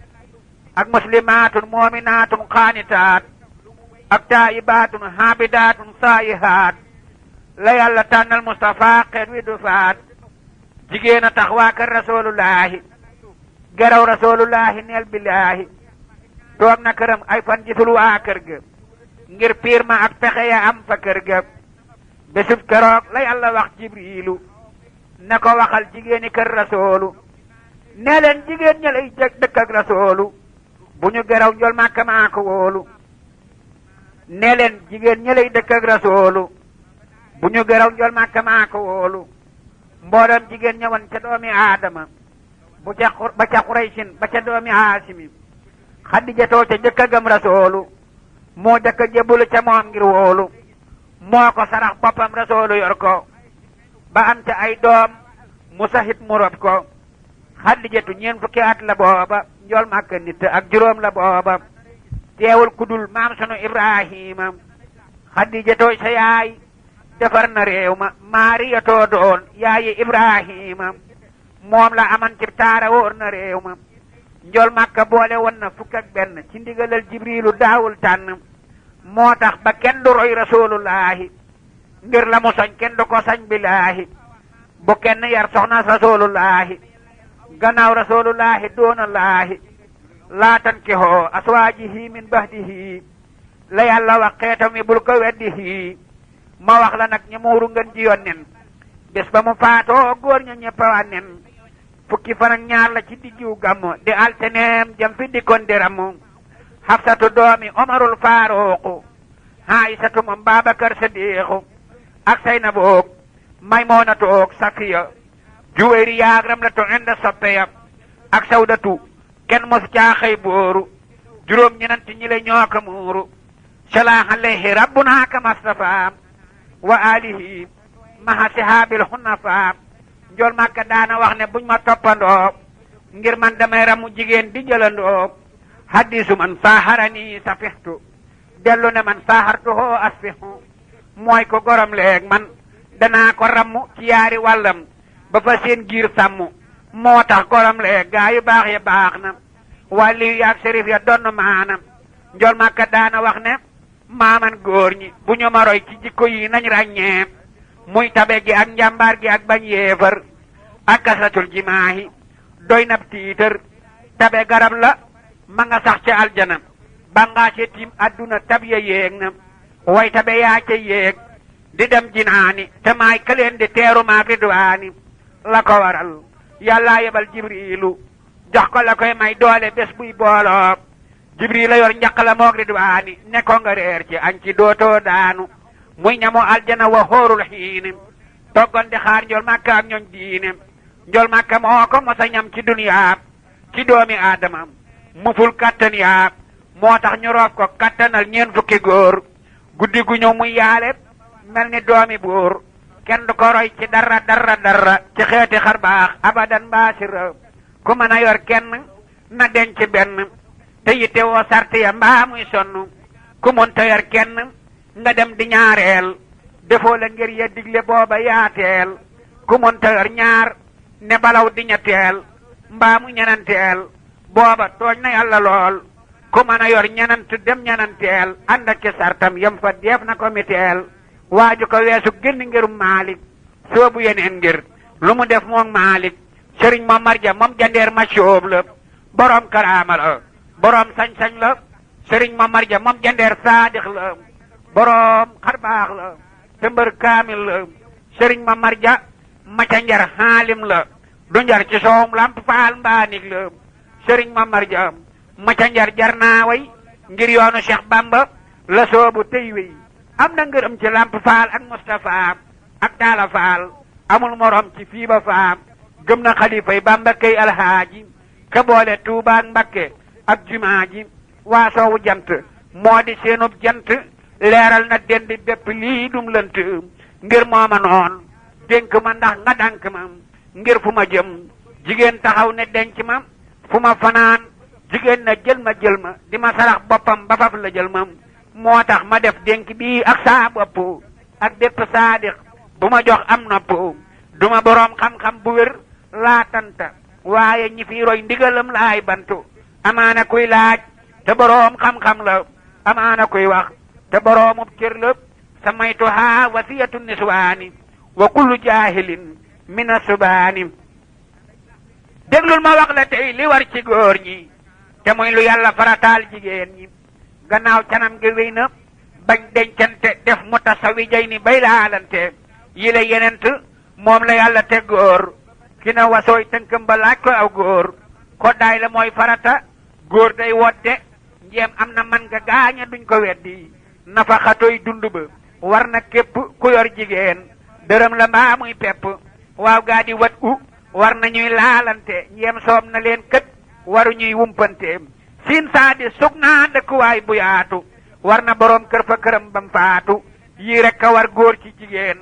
ak muslimaatun moominaatun qaanitaat ak taayibaatun haabidaatun saayihaat la yàlla tànnal Mustafa xeet wi du faat jigéen a tax waa kër rasulullahi geraw rasulullahi neel billaahi toog na këram ay fan gisul waa kër ga ngir piir ma ak pexe ya am fa kër ga bésub keroog la yàlla wax Jibriilu ne ko waxal jigéeni kër rasoolu nee leen jigéen ña lay dëkk ak rasoolu bu ñu geraw njol Màkka maa ko wóolu nee leen jigéen ña lay dëkk ak rasoolu bu ñu geraw njol Màkka maa ko wóolu mboolem jigéen ña woon ca doomi aadama ba ca Quraysin ba ca doomi Haasimi Xadijatoo ca jëkk a gëm rasoolu moo jëkk a jébbalu ca moom ngir wóolu moo ko sarax boppam rasoolu yor ko ba am ca ay doom mu saxit mu rob ko Xadijatu ñeen fukki at la booba njool Màkka nit ak juróom la booba teewul kudul maam sunu Ibrahima Xadijatoo sa yaay defar na réew ma Maariyatoo doon yaayi Ibrahima moom la aman ci taara wóor na réew ma njool Màkka boole woon na fukk ak benn ci ndigalal Jibriilu daawul tànn moo tax ba kenn du roy rasulullahi ngir la mu soñ kenn du ko sañ billaahi bu kenn yar soxna rasulullahi gannaaw rasulullahi doonallaahi laa tankihoo aswaajihi min bahdihi la yàlla wax xeetam mi bul ko weddihi ma wax la nag ñi muuru ngeen ji yónneen bés ba mu faatoo góor ña ñëpp a nen fukki fan ak ñaar la ci diggiw gàmmu di alteneem jëm fi dikkoon di ramu Hafsatu doomi Omarul Faaruqu Aysatu moom Babakar Sadiqu ak Saynabu Maymunatu Safiya Juwayriya ak Ramlatu inda soppeya ak Sawdatu kenn mos caa xëy booru juróom ñenanti ñi le ñoo ko muuru sala alayhi rabbuna kama stafa wa alihi maha sihaabil hunafa njool Màkka daana wax ne buñ ma toppandoo ngir man damay ramu jigéen di jëlandoo hadisu man saharani safihtu dellu ne man sahartuhu asfihu mooy ko gorom leeg man danaa ko ramu ci yaari wàllam ba fa seen giir sàmm moo tax gorom leeg gaa yu baax ya baax na wàlliyu yaag sérif ya donn maanam njool Màkka daana wax ne maaman góor ñi bu ñu ma roy ci jikko yi nañ ràññee muy tabe gi ak njàmbaar gi ak bañ yéefar ak kasatul jimaahi doy nab tiitër tabe garab la ma nga sax ca aljana bangaa ca tiim adduna tab ya yéeg na way tabe yaa ca yéeg di dem jinaani te maay kaleen di teeru maak ridwaani la ko waral yàllaa yebal jibriilu jox ko la koy may doole bés buy booloo jibril la yor njaq la moog ridwaani ne ko nga reer ci añ ci dootoo daanu muy ñamu aljana wa xóorul xiini toggon di xaar njool Màkka ak ñooñ diine njool Màkka moo ko mosa ñam ci duniyaa ci doomi aadama muful kattan yaa moo tax ñu roof ko kattanal ñeen fukki góor guddi gu ñëw muy yaale mel ni doomi buur kenn du ko roy ci dara ci xeeti xar baax abadan mbaasira ku mën a yor kenn na denc benn te yitte woo sarti ya mbaa muy sonn ku mënta yor kenn nga dem di ñaareel defoo la ngir ya digle booba yaateel ku mënta yor ñaar ne balaw di ñetteel mbaa mu ñenanteel booba tooñ na yàlla lool ku mën a yor ñenant dem ñenanteel ànd ak ci sartam yem fa def na ko miteel waaju ko weesu génn ngirum Maalik soobu yeneen ngir lu mu def moom Maalik sëriñ ma marja moom jandeer ma soob la boroom karaama la boroom sañ-sañ la sëriñ ma marja moom jandeer saadix la boroom xarbaax la te mbër kaamil la sëriñ ma marja ma ca njar xaalim la du njar ci soowum lamp faal mbaanig la sëriñ ma marja ma ca njar jar naa way ngir yoonu Cheikh Bamba la soobu tey wey am na ngërëm ci lamp faal ak Mustafa ak Daala Faal amul morom ci fii ba faam gëm na xalifay Bamba kay alhaaji ka boole Tuuba ak Mbakke ak jumaa ji waa soowu jant moo di seenub jant leeral na dend bépp lii dum lënt ngir mooma noon dénk ma ndax nga dànk ma ngir fu ma jëm jigéen taxaw ne denc ma fu ma fanaan jigéen na jël ma di ma sarax boppam ba faf la jël ma moo tax ma def dénk bii ak saa bopp ak bépp saadix bu ma jox am nopp duma boroom xam-xam bu wér laa tanta waaye ñi fi roy ndigalam laay bantu amaana kuy laaj te boroom xam-xam la amaana kuy wax te boroomub cër la samaytuha wasiyatu niswaani wa kullu jaahilin min asubaani déglul ma wax la tey li war ci góor ñi te muy lu yàlla farataal jigéen ñi gannaaw canam gi wéy na bañ dencante def mutasawijay ni bay laalante yi la yenent moom la yàlla te góor ki na wasooy tënkam ba laaj ko aw góor ko daay la mooy farata góor day wodde njeem am na man nga gaaña duñ ko weddi nafa xatoy dund ba war na képp ku yor jigéen dërëm la mbaa muy pepp waaw gaa di wat war na ñuy laalante njeem soob na leen kët waru ñuy wumpante siin saa di sug naa dëkkuwaay bu yaatu war na boroom kër fa këram bam faatu yii rek a war góor ci jigéen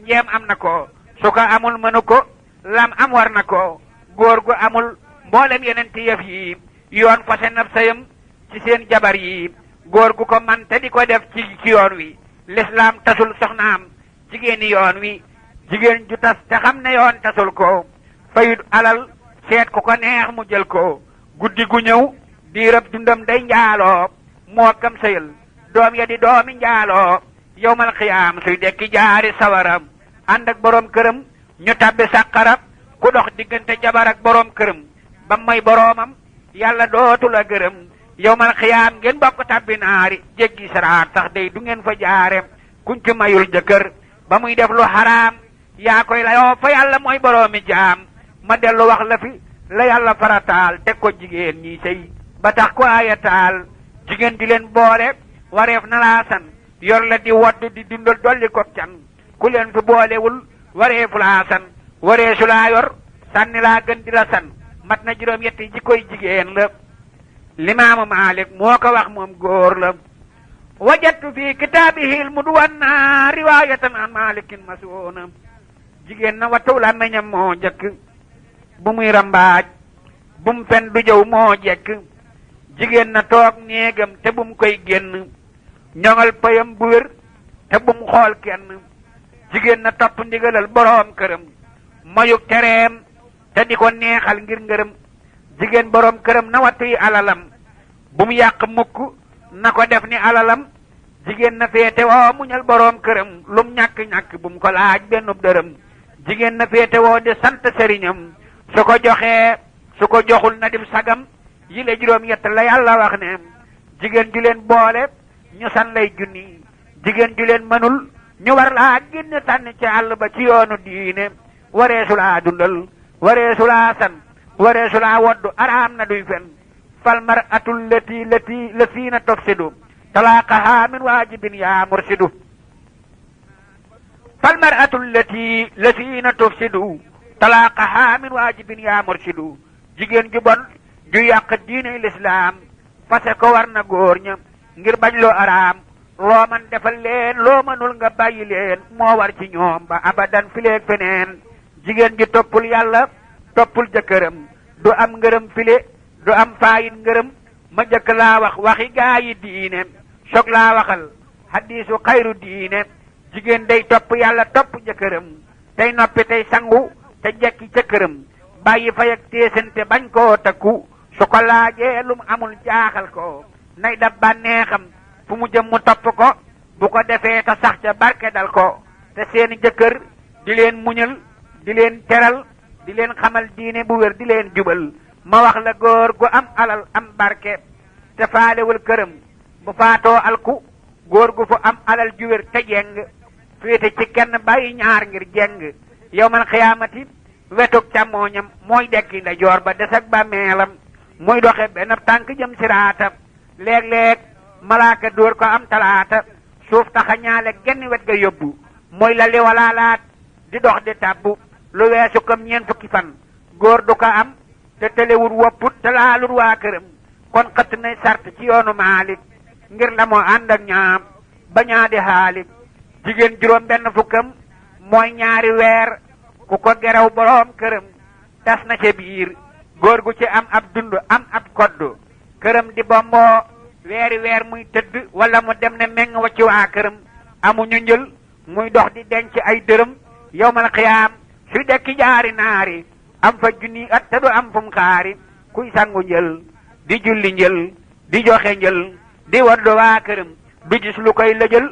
njeem am na ko su ko amul mënu ko lam am war na ko góor gu amul mboolem yeneen ti yëf yi yoon fase nab sayam ci seen jabar yi góor gu ko man te di ko def ci yoon wi lislaam tasul soxnaam jigéeni yoon wi jigéen ju tas te xam ne yoon tasul ko fayut alal seet ku ko neex mu jël ko guddi gu ñëw diirab dundam day njaaloo moo kam sayal doom ya di doomi njaaloo yowmal xiyaam suy dekki jaari sawaram ànd ak boroom këram ñu tabbi sàqarab ku dox diggante jabar ak boroom këram ba may boroomam yàlla dootu la gërëm yowmal xiyaam ngeen bokk tabbi naari jéggi saraat sax day du ngeen fa jaare kuñ ci mayul jëkkër ba muy def lu xaraam yaa koy layoo fa yàlla mooy boroomi jaam ma dellu wax la fi la yàlla farataal teg ko jigéen ñi sëy ba tax ko ayataal jigéen di leen boole wareef na laa san yor la di waddu di dundal dolli ko can ku leen fi boolewul wareefu laa san wareesu laa yor sànni laa gën di la san mat na juróom yetti jikkoy jigéen la limaamu Maalik moo ko wax moom góor la wajattu fi kitaabihi al-mudawwana riwaayatan an Maalikin masuuna jigéen na wattu la meñam moo jëkk bu muy rambaaj bum fen du jëw moo jekk jigéen na toog néegam te bum koy génn ñoŋal payam bu wér te bum xool kenn jigéen na topp ndigalal boroom këram mayuk tereem te di ko neexal ngir ngërëm jigéen boroom këram na wattuy alalam bum yàq mukk na ko def ni alalam jigéen na féete woo muñal boroom këram lum ñàkk-ñàkk bum ko laaj bennub dërëm jigéen na féete woo di sant sëriñam su ko joxee su ko joxul na dim sagam yi le juróom yett la yàlla wax ne jigéen ju leen boole ñu san lay junni jigéen ju leen mënul ñu war laa génne sànni ci àll ba ci yoonu diine wareesu laa dundal wareesu laa san wareesu laa woddu araam na duy fen fal mar'atul latiina tufsidu talaaqaha min waajibin yaa mursidu fal mar'atul latiina tufsidu talaaqaha min waajibin yaa mursidu jigéen ju bon ju yàq diine lislaam fase ko war na góor ña ngir bañ loo araam loo man defal leen loo mënul nga bàyyi leen moo war ci ñoom ba abadan fileeg feneen jigéen ju toppul yàlla toppul jëkkëram du am ngërëm file du am faayin ngërëm ma jëkk laa wax waxi gaa yi diine soog laa waxal hadiisu xayru diine jigéen day topp yàlla topp jëkkëram tey noppi tey sangu te jekki ca këram bàyyi fay ak téesante bañ koo takku su ko laajee lum amul jaaxal ko nay dab bànneexam fu mu jëm mu topp ko bu ko defee te sax ca barke dal ko te seeni jëkkër di leen muñal di leen teral di leen xamal diine bu wér di leen jubal ma wax la góor gu am alal am barke te faalewul këram bu faatoo alku góor gu fu am alal ju wér te jeng féete ci kenn bàyyi ñaar ngir jeng yawmal xiyaamati wetug càmmooñam mooy dekki nda joor ba des ak bàmmeelam muy doxe benn tànk jëm siraata léeg-léeg malaaka dóor ko am talaata suuf taxa ñaale genn wet ga yóbbu mooy la li walaalaat di dox di tàbbu lu weesu comme ñeent fukki fan góor du ko am te telewul wopput te laalul waa këram kon xëtt nay sart ci yoonu Maalik ngir la moo ànd ak ñaam ba ñaa di xaalik jigéen juróom benn fukkam mooy ñaari weer ku ko geraw boroom këram tas na ca biir góor gu ci am ab dund am ab koddu këram di bomboo weeri weer muy tëdd wala mu dem ne meng wa ci waa këram amuñu njël muy dox di denc ay dërëm yawmal xiyaam suy dekki jaari naari am fa junni at te du am fum xaari kuy sangu njël di julli njël di joxe njël di waddu waa këram du gis lu koy lëjël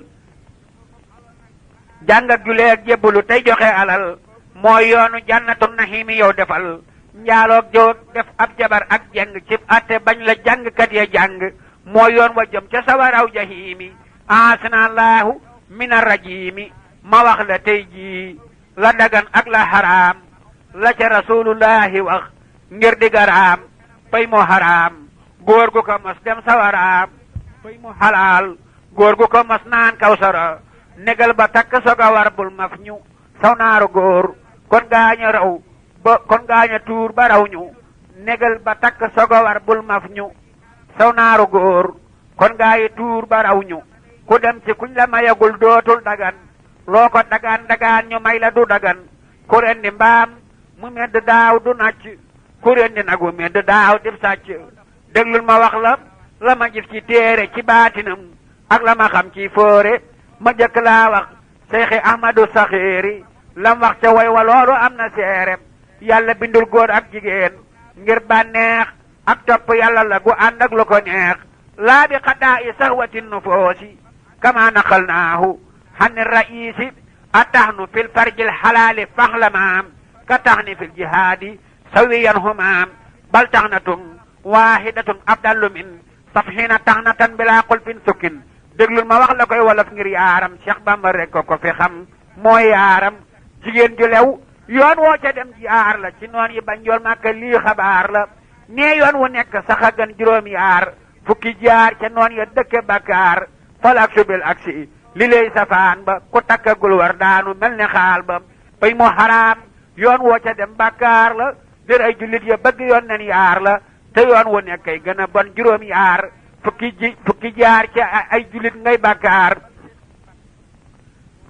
jàng ak julee ak jébbalu tey joxe alal mooy yoonu jannatu naxiimi yow defal njaaloog jow def ab jabar ak jeng cib atte bañ la jàngkat ya jàng mooy yoon wa jëm ca sawaraw jahiimi asanallahu min arrajimi ma wax la tey jii la dagan ak la xaraam la ca rasulullahi wax ngir di garaam pay mu xaraam góor gu ko mos dem sawaraam pay mu xalaal góor gu ko mos naan kawsara negal ba takk soga war bul maf ñu saw naaru góor kon gaaña raw ba kon gaaña tuur ba raw ñu negal ba takk soga war bul maf ñu saw naaru góor kon gaayi tuur ba raw ñu ku dem ci kuñ la mayagul dootul dagan loo ko dagaan ñu may la du dagan ku rendi mbaam mu medd daaw du nàcc ku rendi nagu medd daaw dib sàcc déglul ma wax la ma gis ci téere ci baatinam ak la ma xam ci fóore ma jëkk laa wax Seyxi Ahmadu Saxiiri lam wax ca way wa loolu am na seere yàlla bindul góor ak jigéen ngir bànneex ak topp yàlla la gu ànd ak lu ko neex laa bi xadaa i sahwati nufoosi kama naqalnaahu xani raisi ataxnu fil farjil xalaali faxlamaam ka taxni fil jihaadi sawiyan humaam bal taxnatun waahidatun abdallu min safhina taxnatan bila xulfin sukkin déglul ma wax la koy wolof ngir yaaram Cheikh Bamba rek ko fi xam mooy yaaram jigéen ju lew yoon woo ca dem jaar la ci noon yi bañ yool Màkka lii xabaar la nee yoon wu nekk sax a gën juróom yaar fukki jaar ca noon ya dëkke bakkaar fal ak subil ak si li lay safaan ba ku takkagul war daanu mel ne xaal ba bay mu xaraam yoon woo ca dem bakkaar la dir ay jullit ya bëgg yoon nen yaar la te yoon wu nekk ay gën a bon juróom yaar fukki jaar ca ay jullit ngay bakkaar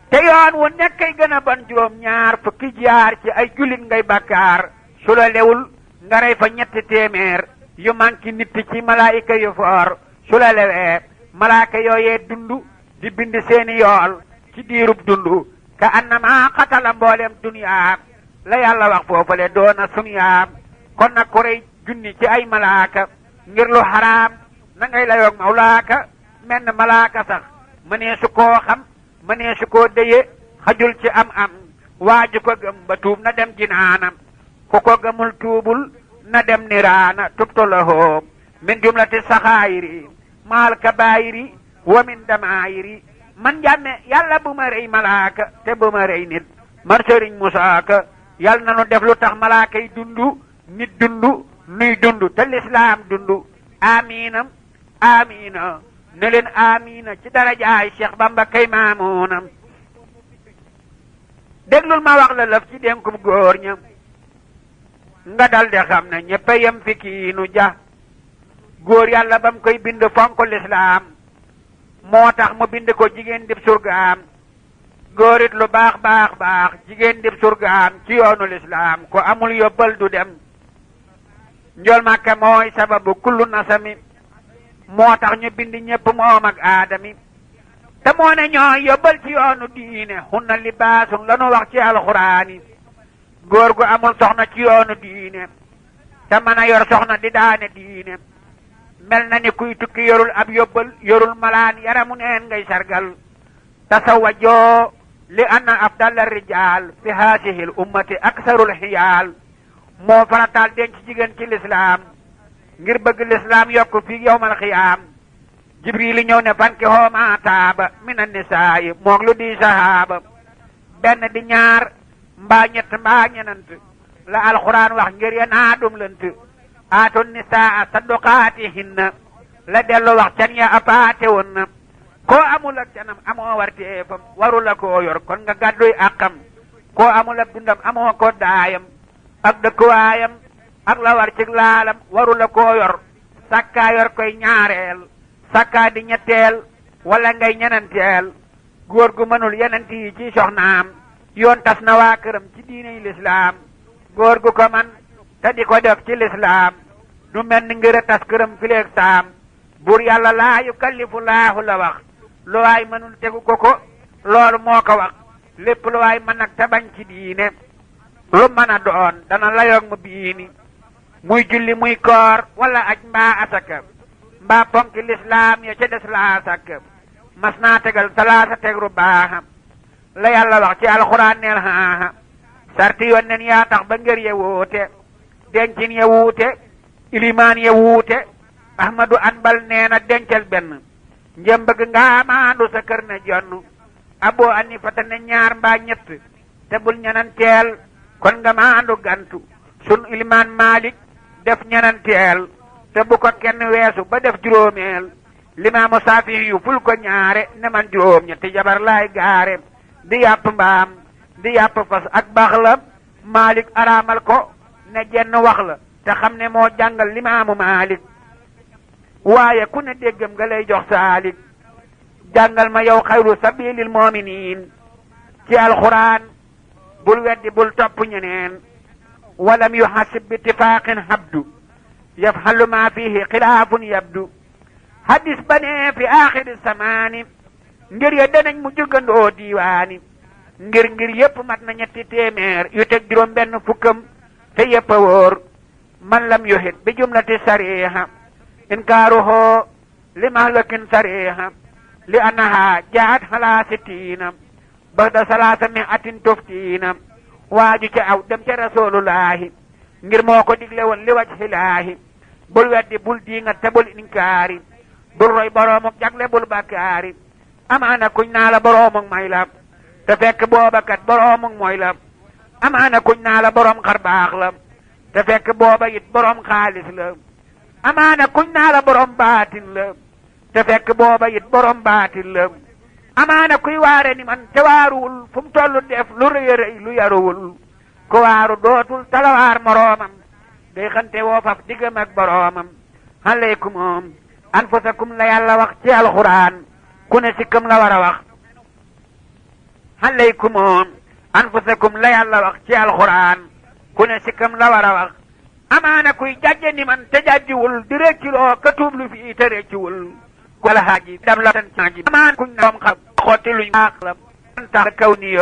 te yoon wu nekk ay gën a bon juróom ñaar fukki jaar ci ay jullit ngay bakkaar su la lewul nga rey fa ñetti téeméer yu manki nit ci malaayika yu foor su la lewee malaaka yooyee dundu di bind seeni yool ci diirub dundu ka annama xatala mboolem duniyaa la yàlla wax foofale doona suniyaa kon nag ku rey junni ci ay malaaka ngir lu xaraam na ngay layoog mawlaaka menn malaaka sax mënee su koo xam mënee su koo déye xajul ci am waaju ko gëm ba tuub na dem jinaanam ku ko gëmul tuubul na dem niraana tubtulahoo min jumlati saxaayiri maal kabaayiri wa min damaayiri man jàmme yàlla bu ma rey malaaka te bu ma rey nit man sëriñ Musaa Ka yàlla na nu def lu tax malaaka yi dundu nit dundu nuy dundu te lislaam dundu amiinam amiina ne leen amiina ci darajaay Cheikh Bamba kay maamuunam déglul ma wax la lëf ci dénkum góor ña nga dal de xam ne ñëpp a yem fi kiinu ja góor yàlla ba mu koy bind fonk lislaam moo tax mu bind ko jigéen dib surgaam góor it lu baax jigéen dib surgaam ci yoonu lislaam ko amul yóbbal du dem njool Màkka mooy sababu kullu nasami moo tax ñu bind ñëpp moom ak aadami te moo ne ñooy yóbbal ci yoonu diine hunna libaasun lanu wax ci alxuraani góor gu amul soxna ci yoonu diine te mën a yor soxna di daane diine mel na ni kuy tukki yorul ab yóbbal yorul malaan yaramu neen ngay sargal tasawajoo li anna afdal rijaal fi haasihi l ummati aksarul xiyaal moo farataal denc jigéen ci lislaam ngir bëgg lislaam yokk fi yowmal xiyaam jibril ñëw ne fanki hooma taaba min annisaayi moog lu di sahaaba benn di ñaar mbaa ñett mbaa ñenant la alxuraan wax ngir ya naa dum lënt aatu nisaa sadduqaatihinna la dellu wax can ya apaate woon na koo amul ak canam amoo warteefam waru la koo yor kon nga gàdduy àqam koo amul ak dundam amoo ko daayam ak dëkkuwaayam ak la war ci laalam waru la koo yor sakkaa yor koy ñaareel sakkaa di ñetteel wala ngay ñenanteel góor gu mënul yenent yi ci soxnaam yoon tas na waa këram ci diiney lislaam góor gu ko man te di ko def ci lislaam du mel ni ngir a tas këram fileeg saam buur yàlla laa yukallifu laahu la wax lu waay mënul tegu ko loolu moo ko wax lépp lu waay mën nag te bañ ci diine lu mën a doon dana layoog mu biini muy julli muy koor wala aj mbaa asaka mbaa ponki lislaam ya ca des laa sakk mas naa tegal salaasa tegru baaxa la yàlla wax ci alxuraan neel haaha sarti yoon nen yaa tax ba ngër ya wuute dencin ya wuute ilimaan ya wuute ahmadu anbal nee na dencal benn njëm bëgg nga maandu sa kër ne jonn abo anifata ne ñaar mbaa ñett te bul ñenanteel kon nga maandu gantu sun ilimaan malik def ñenanteel te bu ko kenn weesu ba def juróomeel limaamu saafi yu ful ko ñaare ne man juróom ñetti jabar laay gaare di yàpp mbaam di yàpp fas ak baax la malik araamal ko ne jenn wax la te xam ne moo jàngal limaamu malik waaye ku ne déggam nga lay jox saalik jàngal ma yow xayru sabilil mu'minin ci alxuraan bul weddi bul topp ñeneen walam yuhasib bi ittifaqin habdu yafhalu ma fihi xilaafun yabdu hadis ba ne fi axiri samaani ngir ya danañ mu jugandoo diiwaani ngir yépp mat na ñetti téeméer yu teg juróom benn fukkam te yépp a wóor man lam yuhit bi jumlati sariha inkaaruhu li mahlakin sariha li annaha jaat hala sittiina ba'da salaasa mi'atin tuftiina waaju ca aw dem ca rasulullahi ngir moo ko digle woon li wajhillaahi bul weddi bul diinga te bul inkaari bul roy boroomuk jagle bul bakkaari amaana kuñ naa la boroomuk may la te fekk booba kat boroomuk mooy la amaana kuñ naa la boroom xar baax la te fekk booba it boroom xaalis la amaana kuñ naa la boroom baatin la te fekk booba it boroom baatin la amaana kuy waare ni man te waaruwul fu mu tollu def lu rëy rëy lu yaruwul ku waaru dootul talawaar moroomam day xante woo faf diggam ak boroomam alaykum anfusakum la yàlla wax ci alxuraan ku ne sikkam la war a wax alaykum anfusakum la yàlla wax ci alxuraan ku ne sikkam la war a wax amaana kuy jàjje ni man te jàjjiwul di rekkiloo ka tuublu fii te rekkiwul ku la haaji dam la tan ci amaana kuñ na xam xotti luñ baax la tax kaw ni yo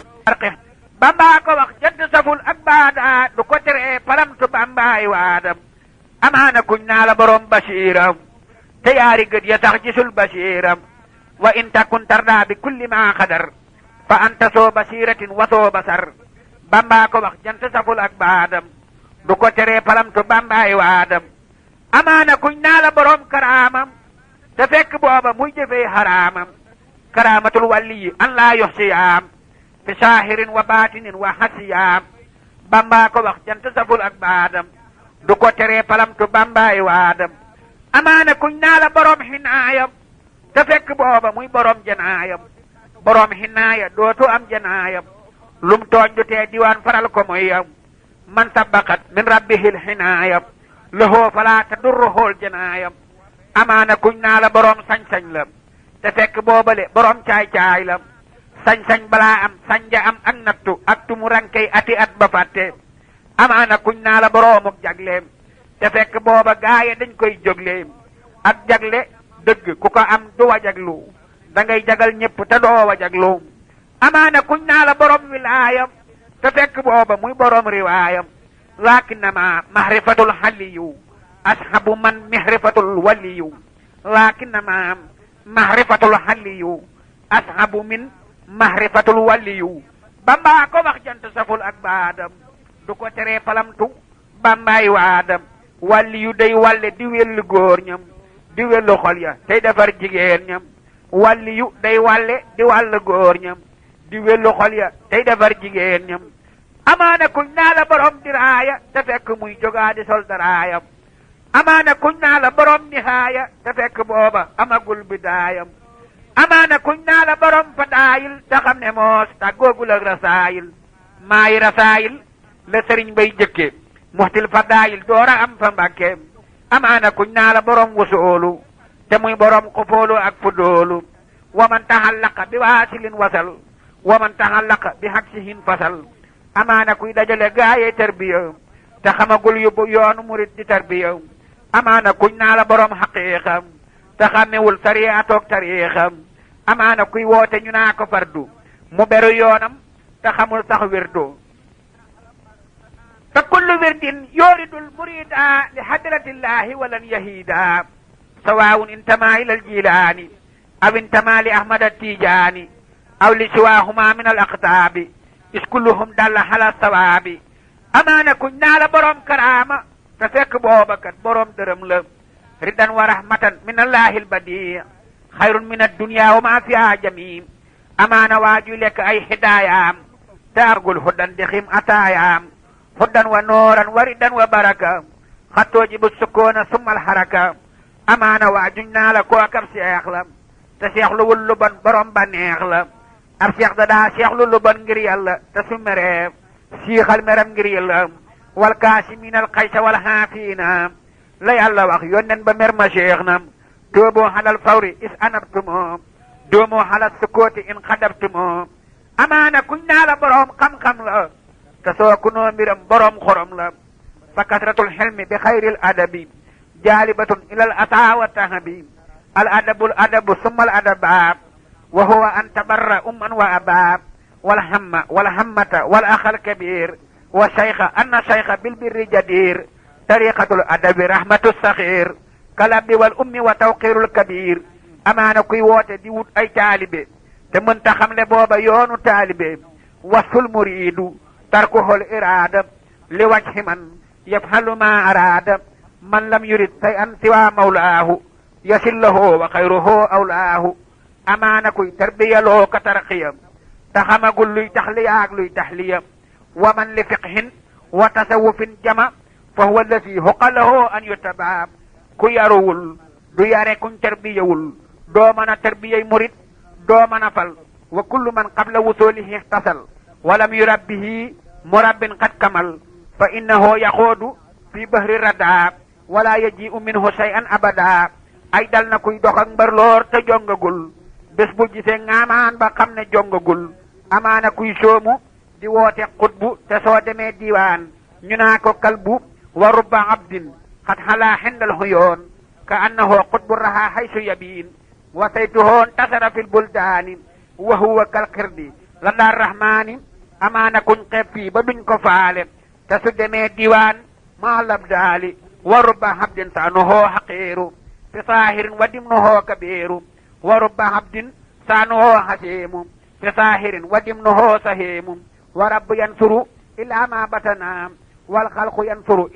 Bamba ko wax jant saful ak baada du ko tere palamtu Bambaay waadam amaana kuñ naa la borom basiiram te yaari gët ya tax gisul basiiram wa in takun tarda bi kulli ma xadar fa anta soo basiratin wa soo basar Bamba ko wax jant saful ak baadam du ko tere palamtu Bambaay waadam amaana kuñ naa la borom karaamam te fekk booba muy jëfee xaraamam karaamatul waliyi an laa yuxsiyaam fi saahirin wa baatinin wa hasiyaam Bamba ko wax jant saful ak baadam du ko teree palamtu Bambaay waadam amaana kuñ naa la borom xinaayam te fekk booba muy borom janaayam borom xinaaya dootu am janaayam lum tooñ du tee diwaan faral ko moy yam man sabaqat min rabbihil xinaayam lahoo falaa tadurruhul janaayam amaana kuñ naa la borom sañ-sañ la te fekk boobale borom caay-caay la sañ-sañ balaa am sanja am ak nattu ak tumu rankay ati at ba fàtte amaana kuñ naa la boroomuk jagleem te fekk booba gaaye dañ koy jógleem ak jagle dëgg ku ko am du wa jaglu da ngay jagal ñépp te doo wa jaglu amaana kuñ naa la borom wilaayam te fekk booba muy borom riwaayam lakinnama mahrifatul xaliyu ashabu man mihrifatul waliyu lakinnama mahrifatul xaliyu ashabu min mahrifatul waliyu Bamba ko wax jant saful ak baadam du ko teree palamtu Bambaay waadam waliyu day walle di wellu góor ñam di wellu xol ya tey defar jigéen ñam waliyu day walle di wàll góor ñam di wellu xol ya tey defar jigéen ñam amaana kuñ naa la borom diraaya te fekk muy jógaa di sol daraayam amaana kuñ naa la borom nihaaya te fekk booba amagul bidaayam amaana kuñ naa la borom fadaayil te xam ne moos tàggoogul ak rasaayil maayi rasaayil la sëriñ bay jëkke muxtil fadaayil doora am fa mbàkke amaana kuñ naa la borom wusoolu te muy borom xufoolu ak fudoolu waman taxallaqa bi waasilin wasal waman taxallaqa bi haksihin fasal amaana kuy dajale gaaye tarbiya te xamagul yóbbu yoonu murit di tarbiya amaana kuñ naa la borom xaqiiqam te xàmmewul sariya toog tariixam amaana kuy woote ñu naa ko fardu mu beru yoonam te xamul sax wirdu fa kullu wirdin yuridul murida li hadratillahi walan yahida sawaun intama ila aljilaani aw intama li ahmad attijaani aw li siwahuma min al aqtaabi is kulluhum dalla ala sawaabi amaana kuñ naa la borom karaama te fekk booba kat borom dërëm la ridan wa rahmatan min allahi albadi xayrun min addunya wa ma fiha jamim amaana waaju lekk ay hidaayaam te argul huddan di xim ataayaam huddan wa nooran wa ridan wa baraka xattooji bu sukkoona summal haraka amaana waajuñ naa la koo kab seex la te seexlu wul lu bon borom ba neex la ab seex da daa seexlu lu bon ngir yàlla te su meree siixal meram ngir yàlla wal kaasimiina al xaysa wal xaafiina la yàlla wax yónneen ba mer ma seex na tuuboo xalal fawri is anabtumoo doomoo xalal sukkooti in xadabtumoo amaana kuñ naa la borom xam-xam la te soo kunoo mbiram borom xorom la fa kasratul xilmi bi xayril adabi jaalibatun ilal ataa wa tahabi al adabu summa al adaba wa huwa an tabarra umman wa abaa wal hamma wal hammata wal axal kabir wa shaykha anna shaykha bil birri jadir tariqatul adabi rahmatu saxir kalabbi wal ummi wa tawqirul kabir amaana kuy woote di wut ay taalibe te mënta xamle booba yoonu taalibe wasful muridu tarkuhul iraada li wajhi man yafhalu ma araada man lam yurid shay'an siwa mawlaahu yasillahu wa xayruhu awlaahu amaana kuy tarbiyaloo ka tarqiyam te xamagul luy taxliya ak luy taxliya wa man li fiqhin wa tasawufin jama fa huwa alladi huqalahu an yutabaa ku yaruwul du yare kuñ tarbiyawul doo mën a tarbiyay murit doo mën a fal wa kullu man qabla wusulihi ihtasal walam yurabbihi murabbin qad kamal fa innahu yaxoodu fi bahri rada wala yaji'u minhu shay'an abada ay dal na kuy dox ak mbarloor te jongagul bés bu gisee ngaamaan ba xam ne jongagul amaana kuy soomu di woote xutbu te soo demee diiwaan ñu naa ko kalbu wa rubba abdin xat xalaa xindal xuyoon ka annahu xutbu raha haysu yabiin wa saytuhu ntasara fil buldaani wa huwa kal xirdi la daar rahmaani amaana kuñ xeeb fii ba duñ ko faale te su demee diiwaan maa labdaali wa rubba abdin saanuhu xaqiiru fi saahirin wa dimnuhu kabiiru wa rubba abdin saanuhu hasiimu fi saahirin wa dimnuhu sahiimu wa rabbu yansuru ilaa ma batana wal xalqu yansuru